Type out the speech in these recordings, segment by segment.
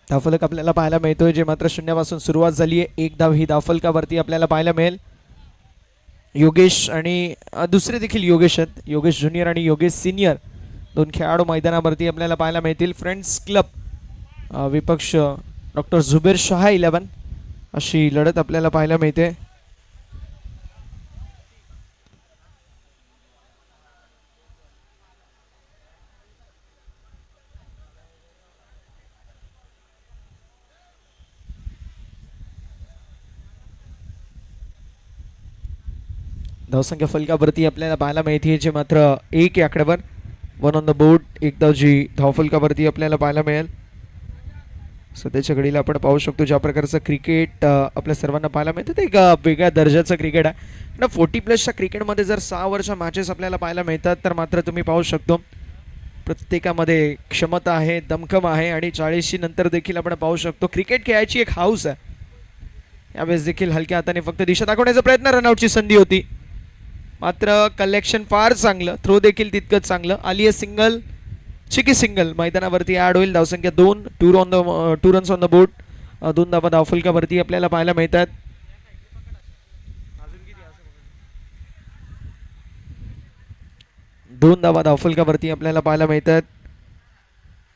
धावफलक आपल्याला पाहायला मिळतोय, जे मात्र शून्यापासून सुरुवात झाली आहे. एक धाव ही धावफलकावरती आपल्याला पाहायला मिळेल. योगेश आणि दुसरे देखील योगेश आहेत, योगेश ज्युनियर आणि योगेश सिनियर, दोन खेळाडू मैदानावरती आपल्याला पाहायला मिळतील. फ्रेंड्स क्लब विपक्ष डॉक्टर झुबेर शहा 11 अशी लढत आपल्याला पाहायला मिळते. धावसंख्या फलकावरती आपल्याला पाहायला मिळते, जे मात्र एक या आकड्यावर 1 ऑन द बोर्ड. एक धाव जी धावफलकावरती आपल्याला पाहायला मिळेल. सध्याच्या घडीला आपण पाहू शकतो ज्या प्रकारचं क्रिकेट आपल्या सर्वांना पाहायला मिळतं, ते एक वेगळ्या दर्जाचं क्रिकेट आहे ना. 40+ क्रिकेटमध्ये जर 6 वर्ष मॅचेस आपल्याला पाहायला मिळतात, तर मात्र तुम्ही पाहू शकतो प्रत्येकामध्ये क्षमता आहे, दमखम आहे आणि 40शी नंतर देखील आपण पाहू शकतो क्रिकेट खेळायची एक हाऊस आहे. यावेळेस देखील हलक्या हाताने फक्त दिशा दाखवण्याचा प्रयत्न, रनआउटची संधी होती. मात्र कलेक्शन फार चांगलं, थ्रो देखील तितकंच चांगलं. आली आहे सिंगल, चिकी सिंगल मैदानावरती ऍड होईल. धावसंख्या 2, 2 रन्स ऑन द बोर्ड. 2 धावा धावफलकावरती आपल्याला पाहायला मिळतात. 2 धावा धावफलकावरती आपल्याला पाहायला मिळतात.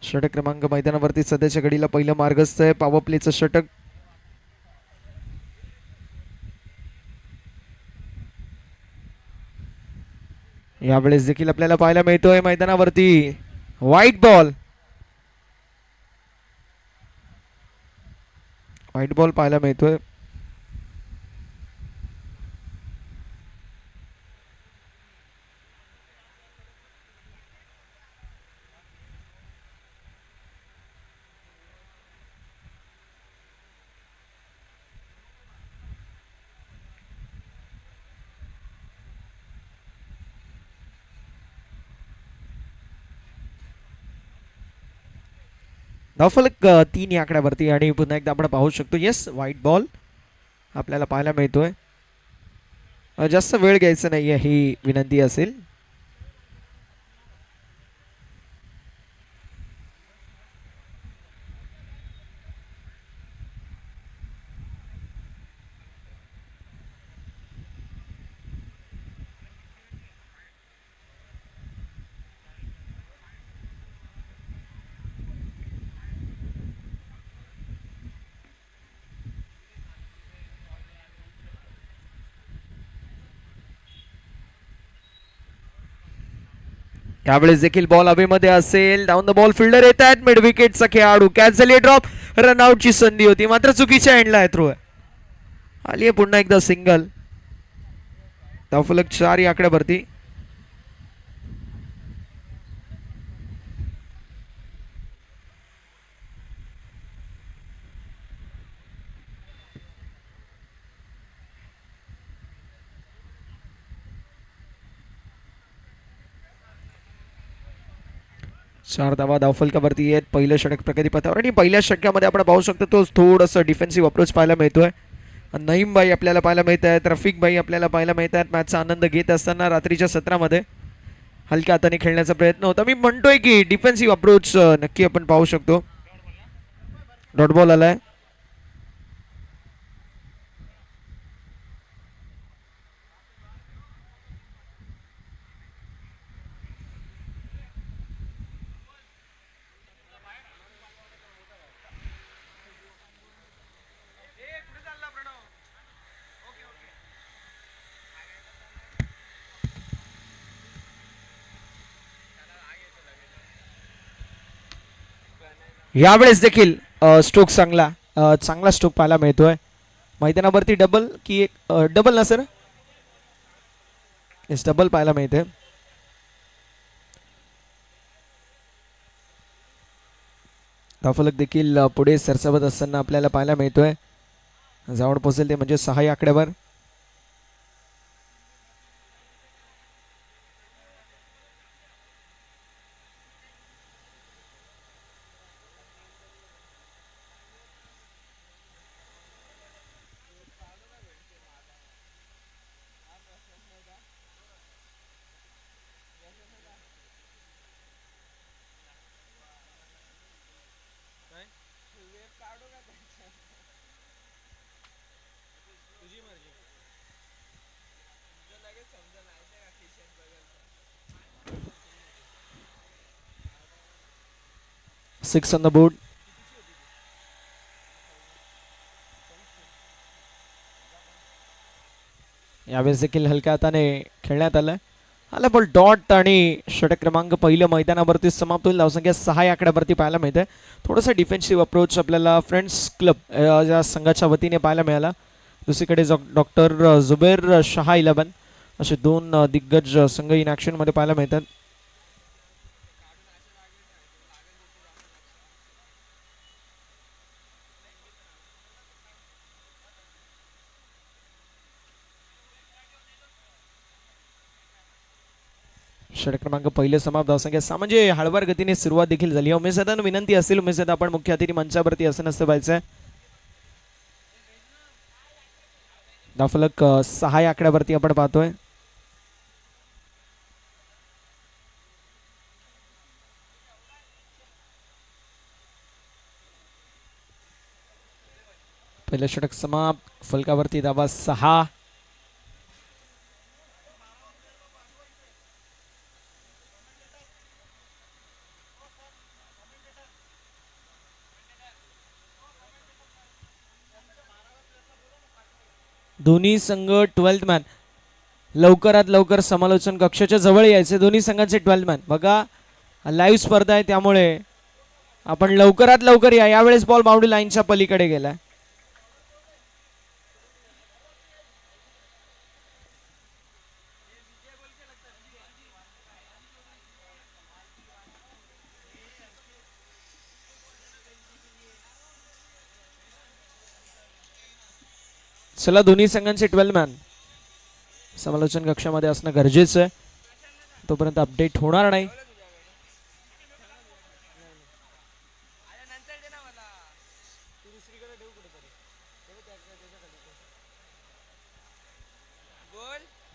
षटक क्रमांक मैदानावरती सध्याच्या घडीला पहिलं मार्गस्थ आहे, पॉवर प्लेचं षटक. यावेळेस देखील आपल्याला पाहायला मिळतोय मैदानावरती व्हाईट बॉल. व्हाईट बॉल पाहायला मिळतोय. धावफलक 3 या आकड्यावरती आणि पुन्हा एकदा आपण पाहू शकतो येस व्हाईट बॉल आपल्याला पाहायला मिळतोय. जास्त वेळ घ्यायचा नाहीये ही विनंती असेल. यावेळेस देखील बॉल हवेमध्ये असेल. डाऊन द बॉल फिल्डर येत आहेत. मिड विकेटचा खेळाडू कॅच झाली ड्रॉप. रनआउटची संधी होती मात्र चुकीच्या एंडला आहे थ्रो. आली आहे पुन्हा एकदा सिंगल. धावफलक 4 या आकड्यावरती. चार धावा धावफलकावरती आहेत. पहिलं षटक प्रगतीपथावर आणि पहिल्या षटकामध्ये आपण पाहू शकतो तो थोडंसं डिफेन्सिव्ह अप्रोच पाहायला मिळतोय. नईम भाई आपल्याला पाहायला मिळत आहेत. रफिक भाई आपल्याला पाहायला मिळत आहेत. मॅचचा आनंद घेत असताना रात्रीच्या सत्रामध्ये हलक्या हाताने खेळण्याचा प्रयत्न होता. मी म्हणतोय की डिफेन्सिव्ह अप्रोच नक्की आपण पाहू शकतो. डॉट बॉल आलाय. यावेळेस देखील स्ट्रोक चांगला स्ट्रोक पाहायला मिळतोय. मैदानावरती डबल की एक डबल ना सर, येस डबल पाहायला मिळते. धावफलक देखील पुढे सरसावत असताना आपल्याला पाहायला मिळतोय. जावड पोहोचेल ते म्हणजे 6 या आकड्यावर. 6 ऑन द बोर्ड. यावेळेस देखील हलक्या हाताने खेळण्यात आलं. आला बॉल डॉट आणि षटक क्रमांक पहिलं मैदानावरती समाप्त होईल. धावसंख्या 6 या आकड्यावरती पाहायला मिळते. थोडासा डिफेन्सिव्ह अप्रोच आपल्याला फ्रेंड्स क्लब या संघाच्या वतीने पाहायला मिळाला. दुसरीकडे डॉक्टर जुबेर शहा 11 असे दोन दिग्गज संघ इन ॲक्शनमध्ये पाहायला मिळतात. षटक क्रमांक पहिले समाप्त. धावसंख्या 6 म्हणजे हळवार गतीने सुरुवात देखील झाली. उमेश दादा विनंती असेल, उमेश दादा आपण मुख्य अतिथी मंचावरती असं नसतं पाहिजे. धावफलक 6 या आकड्यावरती आपण पाहतोय. पहिलं षटक समाप्त. फलकावरती धावा 6. दोन्ही संघ 12th मॅन लवकरात लवकर समालोचन कक्षाच्या जवळ यायचे. दोन्ही संघांचे 12th मॅन बघा, लाईव्ह स्पर्धा आहे त्यामुळे आपण लवकरात लवकर या. यावेळेस बॉल बाउंड्री लाईनच्या पलीकडे गेला. चला, दोन्ही संघांचे 12 मॅन समालोचन कक्षामध्ये असणं गरजेचं आहे. तोपर्यंत अपडेट होणार नाही.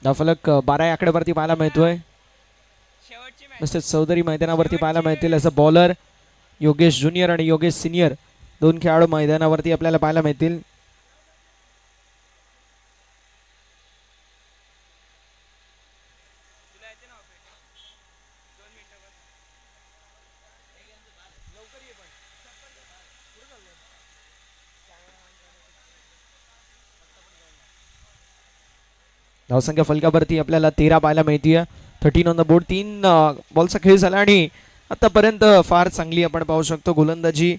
धावफलक 12 या आकड्यावरती पाहायला मिळतोय. तसेच चौधरी मैदानावरती पाहायला मिळतील. असं बॉलर योगेश ज्युनियर आणि योगेश सिनियर दोन खेळाडू मैदानावरती आपल्याला पाहायला मिळतील. धावसंख्या फलकावरती आपल्याला 13 पाहायला मिळतीये. 13 ऑन द बोर्ड. 3 बॉलचा खेळ झाला आणि आतापर्यंत फार चांगली आपण पाहू शकतो गोलंदाजी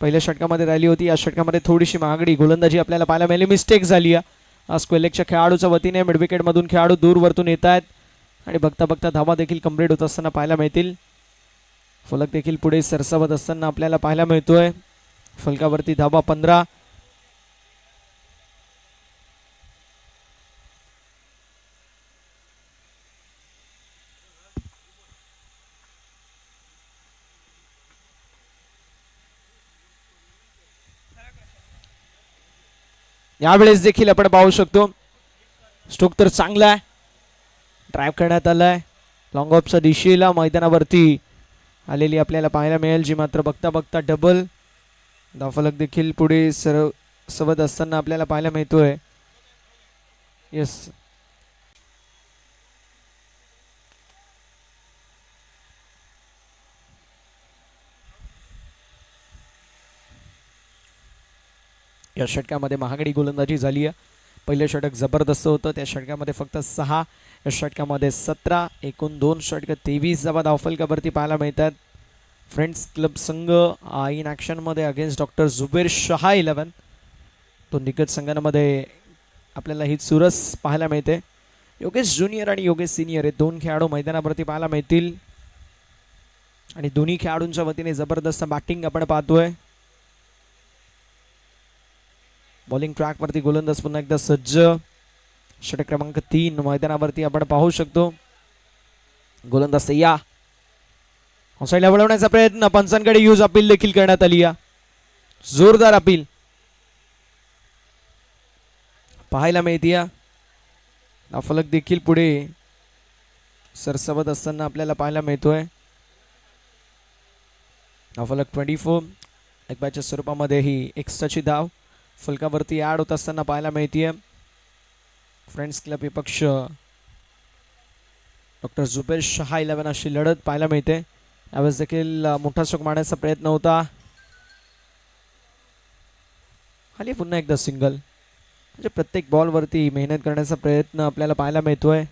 पहिल्या षटकामध्ये राहिली होती. या षटकामध्ये थोडीशी महागडी गोलंदाजी आपल्याला पाहायला मिळाली. मिस्टेक झाली आहे स्क्वेलेकच्या खेळाडूच्या वतीने. मिडविकेटमधून खेळाडू दूर वरतून येत आहेत आणि बघता बघता धावा देखील कंप्लीट होत असताना पाहायला मिळतील. फलक देखील पुढे सरसावत असताना आपल्याला पाहायला मिळतोय. फलकावरती धावा 15. यावेळेस देखील आपण पाहू शकतो स्ट्रोक तर चांगला आहे. ड्राईव्ह करण्यात आलाय. लॉंग ऑफच्या दिशेला मैदानावरती आलेली आपल्याला पाहायला मिळेल, जी मात्र बघता बघता डबल. धावफलक देखील पुढे सरसवत असताना आपल्याला पाहायला मिळतोय. येस, या षटकामध्ये महागडी गोलंदाजी झाली आहे. पहिलं षटक जबरदस्त होतं. त्या षटकामध्ये फक्त 6. या षटकामध्ये 17. एकूण 2 षटक 23 धावा धावफलकावरती पाहायला मिळतात. फ्रेंड्स क्लब संघ इन ॲक्शनमध्ये अगेन्स्ट डॉक्टर जुबेर शहा 11. दोन दिग्गज संघांमध्ये आपल्याला ही चुरस पाहायला मिळते. योगेश ज्युनियर आणि योगेश सिनियर हे दोन खेळाडू मैदानावरती पाहायला मिळतील आणि दोन्ही खेळाडूंच्या वतीने जबरदस्त बॅटिंग आपण पाहतोय. बॉलिंग ट्रॅकवरती गोलंदाज पुन्हा एकदा सज्ज. षटक क्रमांक 3 मैदानावरती आपण पाहू शकतो. गोलंदाज या साईडला वळवण्याचा प्रयत्न. पंचांकडे यूज अपील देखील करण्यात आली. जोरदार अपील पाहायला मिळते. फलक देखील पुढे सरसवत असताना आपल्याला पाहायला मिळतोय. फलक 24. एक बॅचच्या स्वरूपामध्ये ही एक्स्ट्राची धाव. फलकावरती ॲड होत असताना पाहायला मिळतीये. फ्रेंड्स क्लब विपक्ष डॉक्टर जुबेर शहा 11 अशी लढत पाहायला मिळते. यावेळेस देखील मोठा स्ट्रोक मारण्याचा प्रयत्न होता. खाली पुन्हा एकदा सिंगल. म्हणजे प्रत्येक बॉलवरती मेहनत करण्याचा प्रयत्न आपल्याला पाहायला मिळतोय.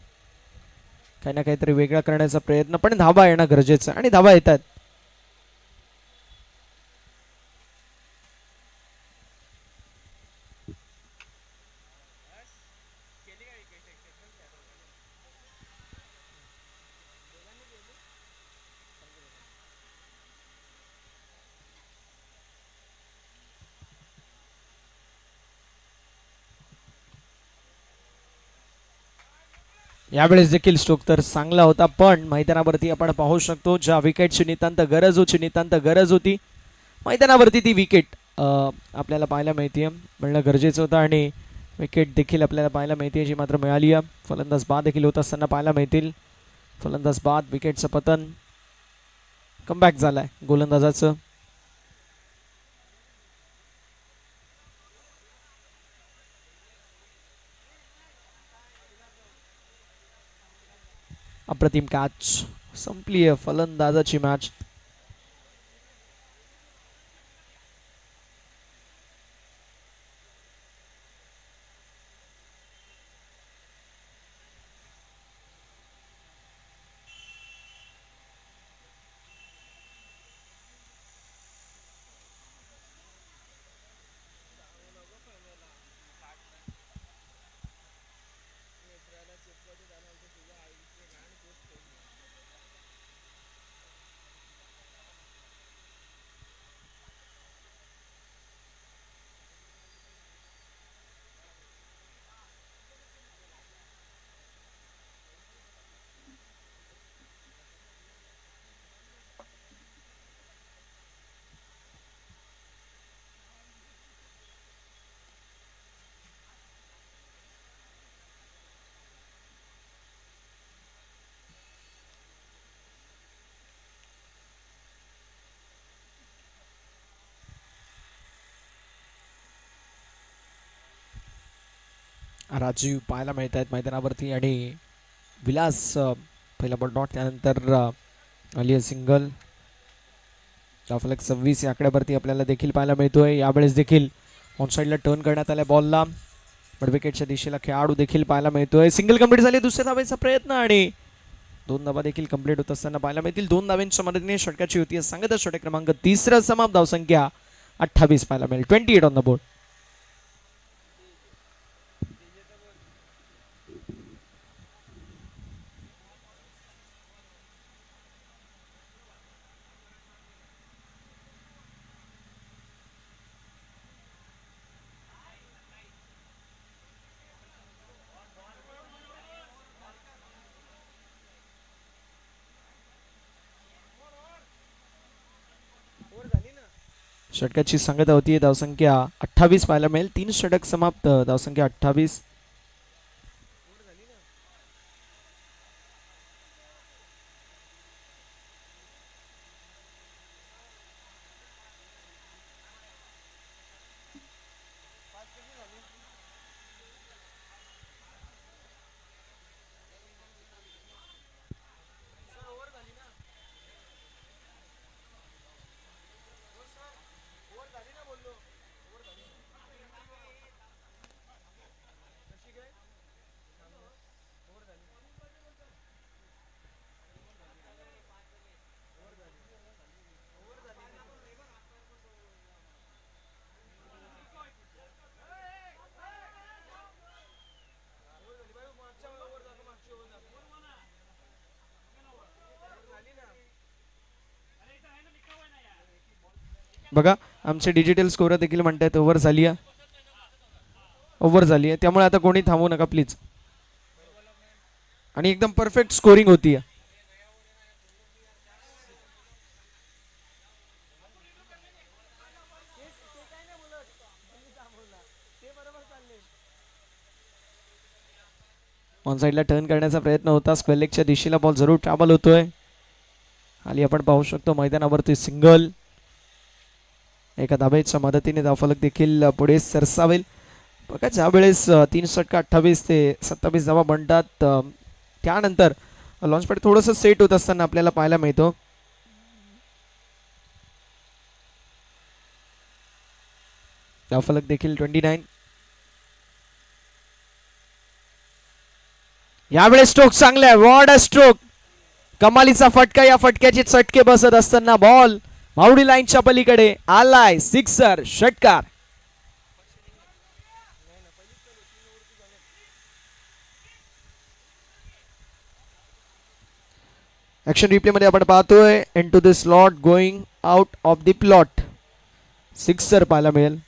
काही ना काहीतरी वेगळा करण्याचा प्रयत्न, पण धाबा येणं गरजेचं आणि धाबा येतात. यावेळेस देखील स्ट्रोक तर चांगला होता, पण मैदानावरती आपण पाहू शकतो ज्या विकेटची नितांत गरज होती मैदानावरती ती विकेट आपल्याला पाहायला मिळते. मिळणं गरजेचं होतं आणि विकेट देखील आपल्याला पाहायला मिळते जी मात्र मिळाली आहे. फलंदाज बाद देखील होत असताना पाहायला मिळतील. फलंदाज बाद, विकेटचं पतन, कमबॅक झालाय गोलंदाजाचं. अप्रतिम कॅच, संपली आहे फलंदाजाची मॅच. राजीव पाहायला मिळत आहेत मैदानावरती आणि विलास पहिला बॉल डॉट, त्यानंतर आली आहे सिंगल. फलक 26 या आकड्यावरती आपल्याला देखील पाहायला मिळतोय. यावेळेस देखील ऑन साईडला टर्न करण्यात आल्या बॉलला, पण विकेटच्या दिशेला खेळाडू देखील पाहायला मिळतोय. सिंगल कंप्लीट झाली. दुसऱ्या धावेचा प्रयत्न आणि 2 धावा देखील कंप्लीट होत असताना पाहायला मिळतील. 2 धाव्यांच्या मदतीने षटकाची होती सांगत षटक क्रमांक 3 समाप्त. धावसंख्या 28 पाहायला मिळेल. 28 ऑन द बोर्ड. षटकाची सांगता होती. धावसंख्या 28 पाहायला मिळेल. 3 षटक समाप्त. धावसंख्या 28. बघा आमचे डिजिटल स्कोर देखील म्हणतात ओव्हर झाली आहे, ओव्हर झाली आहे. त्यामुळे आता कोणी थांबू नका प्लीज. आणि एकदम परफेक्ट स्कोरिंग होती आहे. ऑन साईडला टर्न करण्याचा प्रयत्न होता. स्क्वेअर लेगच्या दिशेला बॉल जरूर ट्रॅव्हल होतोय. खाली आपण पाहू शकतो मैदानावरती सिंगल. एका धाब्याच्या मदतीने धावफलक देखील पुढे सरसावेल. बघा ज्या वेळेस 3 षटक 28 ते 27 धावा बनतात त्यानंतर लॉन्च पॅड थोडंसं सेट होत असताना आपल्याला पाहायला मिळतो. धावफलक देखील 29. यावेळेस स्ट्रोक चांगला आहे. वॉर्ड स्ट्रोक, कमालीचा फटका. या फटक्याचे चटके बसत असताना बॉल बाउंड्री लाईनच्या पलीकडे आलाय. सिक्सर, षटकार. ऍक्शन रिप्ले मध्ये आपण पाहतोय into the slot, going out of the plot. Sixer पाहायला मिळेल.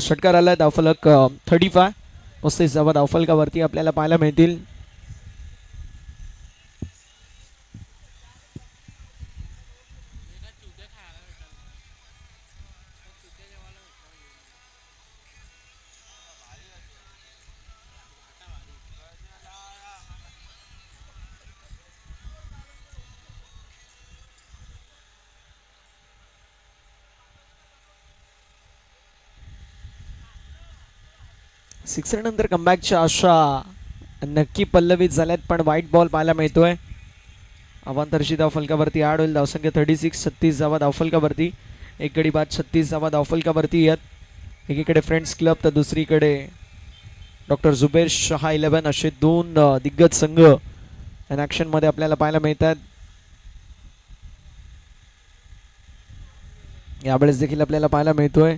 षटकार आलाय. धावफलक 35. 35 धावा धावफलकावरती आपल्याला पाहायला मिळतील. सिक्सर नंतर कमबॅकच्या आशा नक्की पल्लवित झाल्यात, पण व्हाईट बॉल पाहायला मिळतोय. अवांतरशी धावफलकावरती ॲड होईल. धावसंख्या 36. 36 धावा धावफलकावरती. एक गडी बाद 36 धावा धावफलकावरती येत. एकीकडे फ्रेंड्स क्लब तर दुसरीकडे डॉक्टर जुबेर शहा 11. असे दोन दिग्गज संघ इन ॲक्शन मध्ये आपल्याला पाहायला मिळतात. यावेळेस देखील आपल्याला पाहायला मिळतोय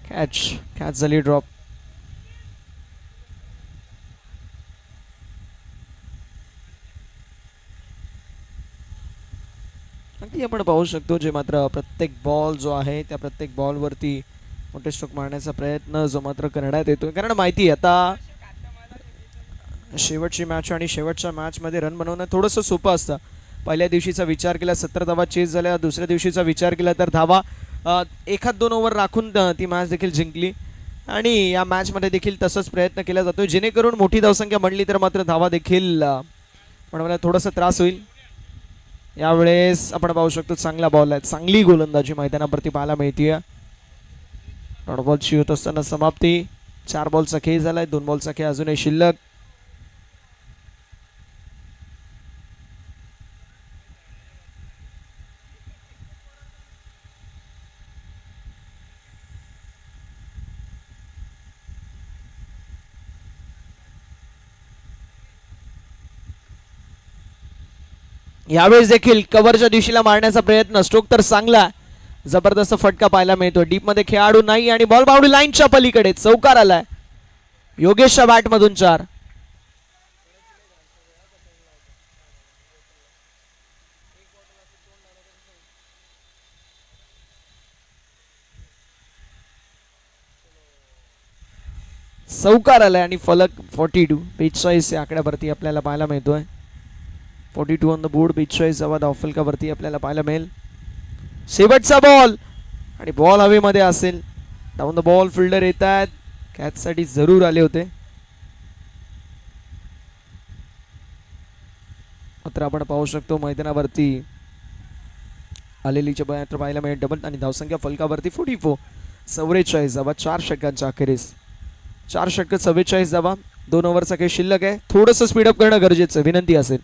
कॅच झाली ड्रॉप. अगदी आपण पाहू शकतो जे मात्र प्रत्येक बॉल जो आहे त्या प्रत्येक बॉलवरती मोठे स्ट्रोक मारण्याचा प्रयत्न जो मात्र करण्यात येतोय. कारण माहिती आता शेवटची मॅच आणि शेवटच्या मॅचमध्ये रन बनवणं थोडंसं सोपं असतं. पहिल्या दिवशीचा विचार केला 17 धावा चेस झाल्या. दुसऱ्या दिवशीचा विचार केला तर धावा 1-2 ओव्हर राखून ती मॅच देखील जिंकली. आणि या मॅचमध्ये देखील तसंच प्रयत्न केला जातो जेणेकरून मोठी धावसंख्या बनली तर मात्र धावा देखील बनवायला थोडासा त्रास होईल. यावेळेस आपण पाहू शकतो चांगला बॉल आहे. चांगली गोलंदाजी मैदानावरती पाहायला मिळते. डॉट बॉलची होत असताना समाप्ती. 4 बॉलचा खेळ झालाय. 2 बॉलचा खेळ अजूनही शिल्लक. यावेळेस देखील कव्हरच्या दिशेला मारण्याचा प्रयत्न. स्ट्रोक तर चांगला. जबरदस्त फटका पाहायला मिळतो. डीप मध्ये खेळाडू नाही आणि बॉल बाउंड्री लाईनच्या पलीकडे चौकार आलाय. योगेशच्या बॅट मधून 4. चौकार आलाय आणि फलक 42. 45 या आकड्यावरती आपल्याला पाहायला मिळतोय. 42 ऑन द बोर्ड. 45 धावा धावफलकावरती आपल्याला पाहायला मिळेल. शेवटचा बॉल आणि बॉल हवेमध्ये असेल. डाऊन द बॉल फिल्डर येत आहेत. कॅच साठी जरूर आले होते. मात्र आपण पाहू शकतो मैदानावरती आलेलीच्या मात्र पाहायला मिळेल डबल. आणि धावसंख्या फलकावरती 44. 44 धावा 4 षटकांच्या अखेरीस. 4 षटक 44 धावा. 2 ओव्हरचा काही शिल्लक आहे. थोडंसं स्पीडअप करणं गरजेचं विनंती असेल.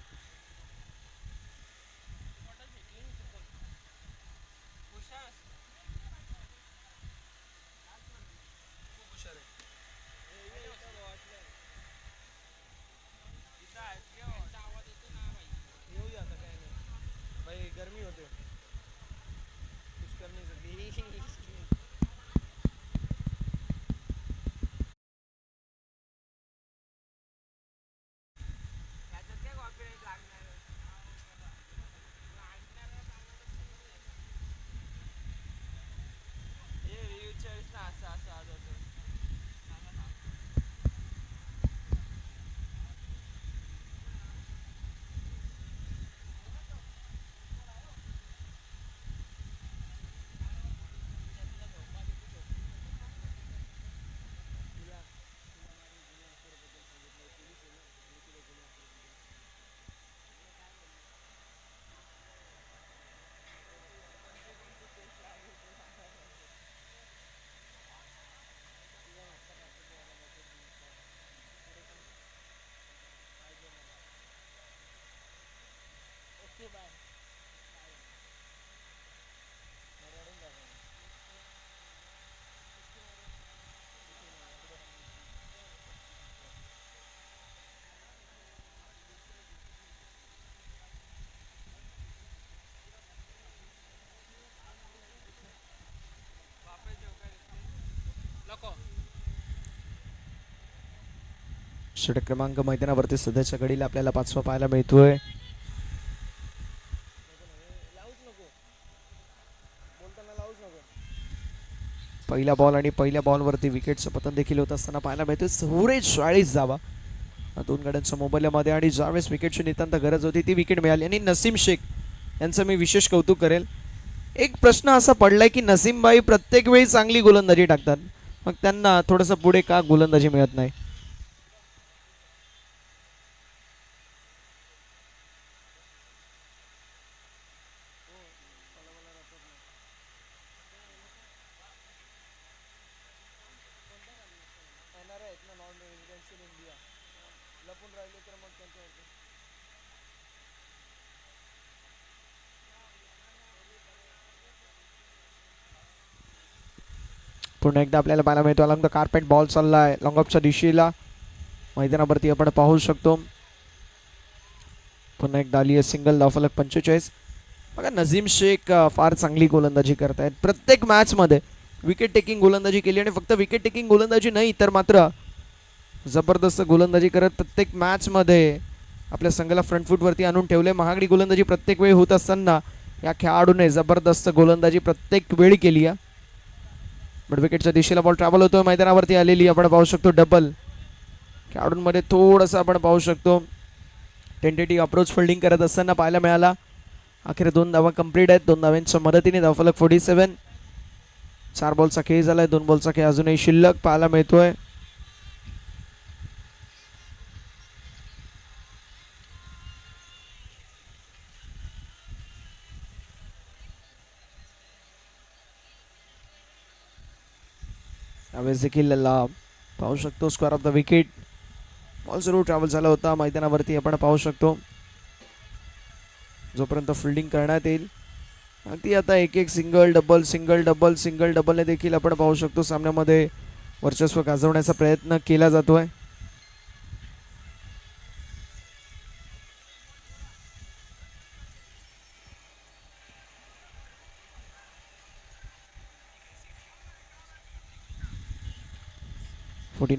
षटक क्रमांक मैदानावरती सध्याच्या घडीला आपल्याला 5वा पाहायला मिळतोय. पहिला बॉल आणि पहिल्या बॉलवरती विकेटचं पतन देखील होत असताना पाहायला मिळतोय. सुरे 40 धावा दोन गाड्यांच्या मोबाईलमध्ये आणि ज्यावेळेस विकेटची नितांत गरज होती ती विकेट मिळाली. आणि नसीम शेख यांचं मी विशेष कौतुक करेल. एक प्रश्न असा पडलाय की नसीमबाई प्रत्येक वेळी चांगली गोलंदाजी टाकतात, मग त्यांना थोडंसं पुढे का गोलंदाजी मिळत नाही? पुन्हा एकदा आपल्याला पाहायला मिळतो अलॉंग द कार्पेट बॉल चाललाय लॉंग ऑफच्या दिशेला. मैदानावरती आपण पाहू शकतो. पुन्हा एकदा आली आहे सिंगल, धावफलक 45. बघा नजीम शेख फार चांगली गोलंदाजी करतायत. प्रत्येक मॅचमध्ये विकेट टेकिंग गोलंदाजी केली आणि फक्त विकेट टेकिंग गोलंदाजी नाही तर मात्र जबरदस्त गोलंदाजी करत प्रत्येक मॅचमध्ये आपल्या संघाला फ्रंट फूटवरती आणून ठेवले. महागडी गोलंदाजी प्रत्येक वेळी होत असताना या खेळाडूने जबरदस्त गोलंदाजी प्रत्येक वेळी केली आहे. बट विकेटच्या दिशेला बॉल ट्रॅव्हल होतोय. मैदानावरती आलेली आपण पाहू शकतो डबल. खेळाडूंमध्ये थोडंसं आपण पाहू शकतो टेंटेटिव्ह अप्रोच फिल्डिंग करत असताना पाहायला मिळाला. अखेर 2 धावा कंप्लीट आहेत. 2 धाव्यांच्या मदतीने धावफलक 47. 4 बॉलचा खेळ झालाय. 2 बॉलचा खेळ अजूनही शिल्लक पाहायला मिळतोय. यावेळेस देखील पाहू शकतो square of the wicket. Ball जरूर ट्रॅव्हल झाला होता. मैदानावरती आपण पाहू शकतो जोपर्यंत फिल्डिंग करण्यात येईल अगदी आता एक एक single double single double single डबलने देखील आपण पाहू शकतो सामन्यामध्ये वर्चस्व गाजवण्याचा प्रयत्न केला जातोय.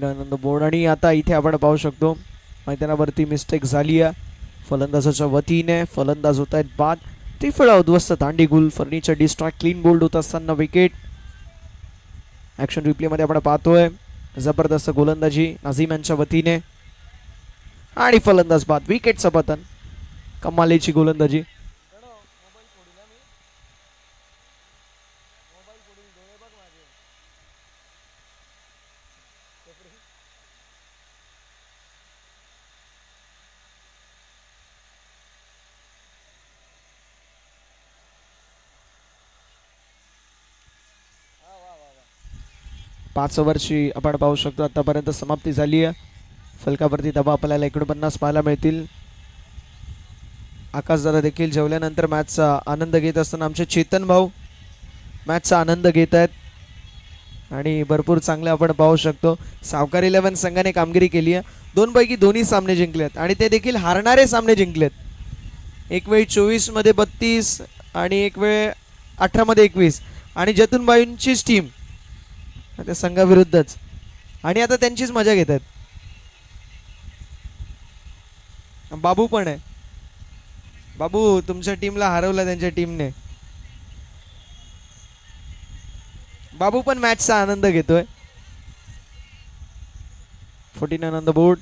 On the board. आणि आता इथे आपण पाहू शकतो मैदानावरती मिस्टेक झाली आहे फलंदाजाच्या वतीने. फलंदाज होत आहेत बाद. त्रिफळा उद्ध्वस्त दांडी गुल फर्निचर डिस्ट्रॉय क्लीन बोल्ड होत असताना विकेट. ॲक्शन रिप्लेमध्ये आपण पाहतोय जबरदस्त गोलंदाजी नाझीम यांच्या वतीने आणि फलंदाज बाद. विकेटचं पतन. कमालीची गोलंदाजी. पाच ओव्हरची आपण पाहू शकतो आतापर्यंत समाप्ती झाली आहे. फलकावरती धावा आपल्याला 49 पाहायला मिळतील. आकाशदादा देखील जेवल्यानंतर मॅचचा आनंद घेत असताना आमचे चेतन भाऊ मॅचचा आनंद घेत आहेत आणि भरपूर चांगले आपण पाहू शकतो. सावकार 11 संघाने कामगिरी केली आहे. 2 पैकी 2 सामने जिंकलेत आणि ते देखील हारणारे सामने जिंकलेत. एक वेळी 24 मध्ये 32 आणि एक वेळ 18 मध्ये 21 आणि जतूनबाईंचीच टीम त्या संघाविरुद्धच आणि आता त्यांचीच मजा घेत आहेत. बाबू पण आहे. बाबू तुमच्या टीमला हरवलं त्यांच्या टीमने. बाबू पण मॅचचा आनंद घेतोय. 49 ऑन द बोर्ड.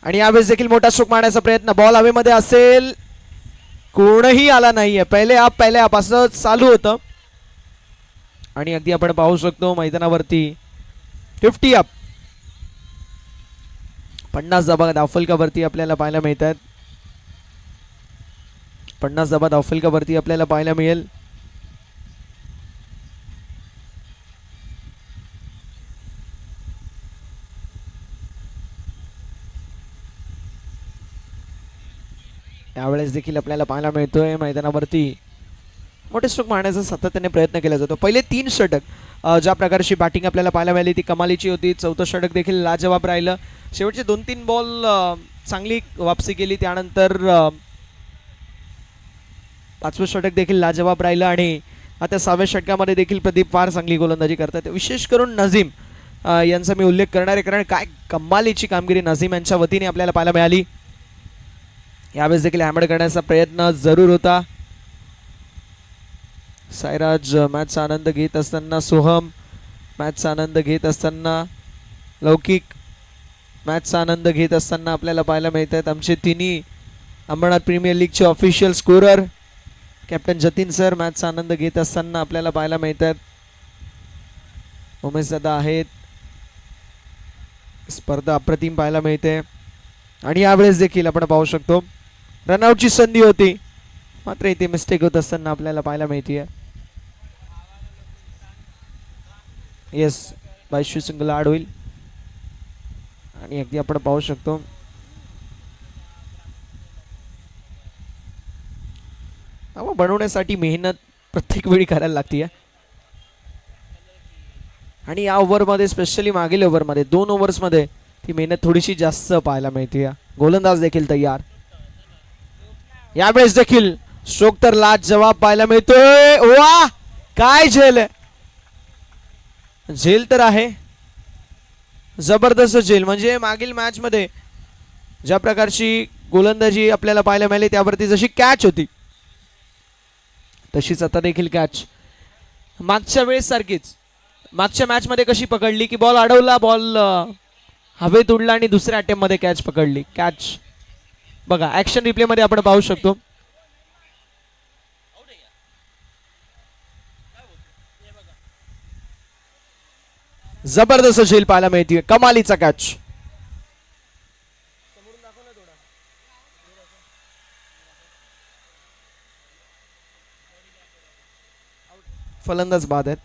आणि यावेळेस देखील मोठा स्ट्रोक मारण्याचा प्रयत्न. बॉल हवेमध्ये असेल. कोणही आला नाहीये. पहिले आप असं चालू होतं आणि अगदी आपण पाहू शकतो मैदानावरती 50 अप. 50 धावा धावफलकावरती आपल्याला पाहायला मिळत आहेत. 50 धावा धावफलकावरती आपल्याला पाहायला मिळेल. यावेळेस देखील आपल्याला पाहायला मिळतोय मैदानावरती मोठे स्ट्रोक मारण्याचा सातत्याने प्रयत्न केला जातो. पहिले 3 षटक ज्या प्रकारची बॅटिंग आपल्याला पाहायला मिळाली ती कमालीची होती. 4थं षटक देखील लाजवाब राहिलं. शेवटचे 2-3 बॉल चांगली वापसी केली. त्यानंतर 5वं षटक देखील लाजवाब राहिलं आणि आता 6व्या षटकामध्ये देखील प्रदीप फार चांगली गोलंदाजी करतात. विशेष करून नजीम यांचा मी उल्लेख करणार आहे, कारण काय कमालीची कामगिरी नझीम यांच्या वतीने आपल्याला पाहायला मिळाली. यावेळेस देखील हॅमर करण्याचा प्रयत्न जरूर होता. साईराज मॅचचा आनंद घेत असताना, सोहम मॅचचा आनंद घेत असताना, लौकिक मॅचचा आनंद घेत असताना आपल्याला पाहायला मिळत आहेत. आमचे तिन्ही अंबरनाथ प्रीमियर लीगचे official scorer captain Jatin sir मॅचचा आनंद घेत असताना आपल्याला पाहायला मिळत आहेत. उमेश दादा आहेत. स्पर्धा अप्रतिम पाहायला मिळते आणि यावेळेस देखील आपण पाहू शकतो रनआउटची संधी होती, मात्र इथे मिस्टेक होत असताना आपल्याला पाहायला मिळते. येस, बायशू सिंगल आड होईल आणि अगदी आपण पाहू शकतो बनवण्यासाठी मेहनत प्रत्येक वेळी करायला लागते. आणि या ओव्हरमध्ये स्पेशली मागील ओव्हरमध्ये 2 ओव्हर्समध्ये ती मेहनत थोडीशी जास्त पाहायला मिळते. गोलंदाज देखील तयार. यावेळेस देखील स्ट्रोक तर लाज जवाब पाहायला मिळतोय. वा, काय झेल, झेल तर आहे, जबरदस्त झेल. म्हणजे मागील मॅच मध्ये ज्या प्रकारची गोलंदाजी आपल्याला पाहायला मिळाली त्यावरती जशी कॅच होती तशीच आता देखील कॅच. मागच्या वेळेस सारखीच मागच्या मॅच मध्ये कशी पकडली की बॉल अडवला, बॉल हवेत उडला आणि दुसऱ्या अटेम्प्ट मध्ये कॅच पकडली. कॅच बघा, ऍक्शन रिप्ले मध्ये आपण पाहू शकतो. जबरदस्त झेल पाहायला मिळते, कमालीचा कॅच. फलंदाज बाद आहेत.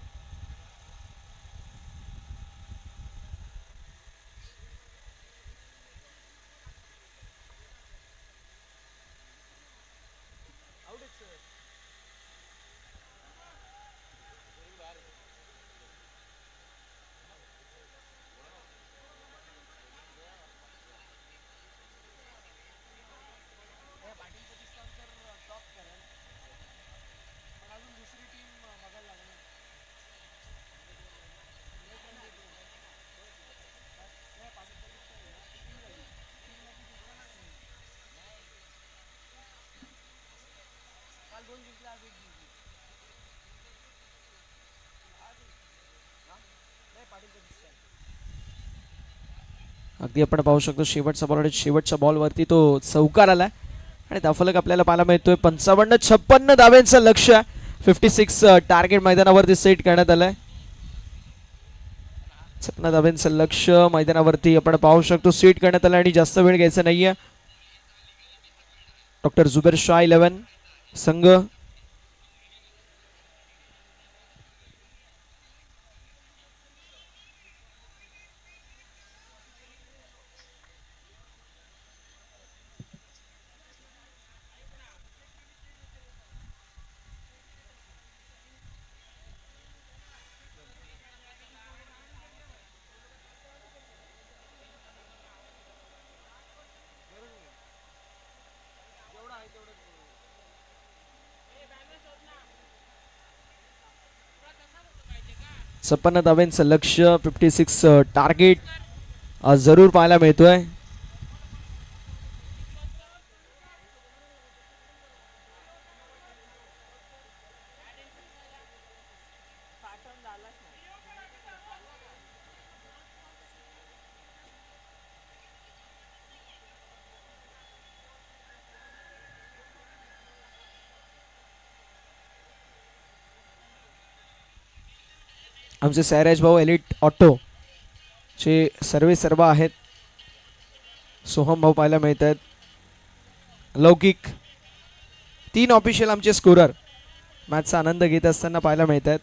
अगदी आपण पाहू शकतो शेवटचा बॉल, शेवटच्या बॉलवरती तो चौकार आलाय आणि धावफलक आपल्याला पाहायला मिळतोय 55-56 धाव्यांचं लक्ष्य. 56 टार्गेट मैदानावरती सेट करण्यात आलंय. 56 धाव्यांचं लक्ष्य मैदानावरती आपण पाहू शकतो सेट करण्यात आलं आणि जास्त वेळ घ्यायचा नाहीये. डॉक्टर जुबेर शाह 11 संघ. छप्पन्न धाव्यांचं लक्ष्य, 56 टार्गेट जरूर पाहायला मिळतोय. आमचे सैराज भाऊ एलिट ऑटो चे सर्व आहेत. सोहम भाऊ पाहायला मिळत आहेत. लौकिक 3 ऑफिशियल आमचे स्कोरर मॅचचा आनंद घेत असताना पाहायला मिळत आहेत.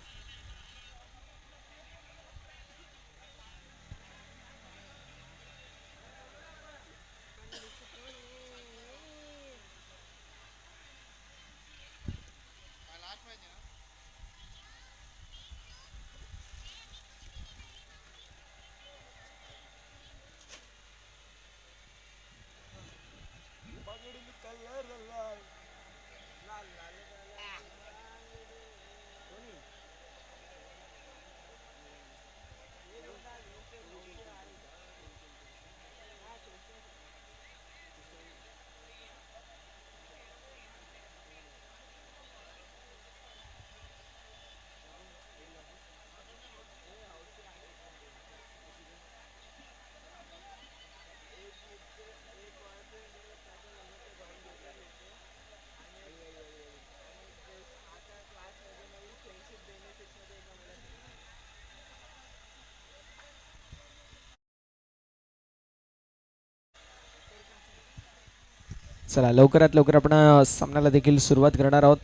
चला लवकरात लवकर आपण सामन्याला देखील सुरुवात करणार आहोत.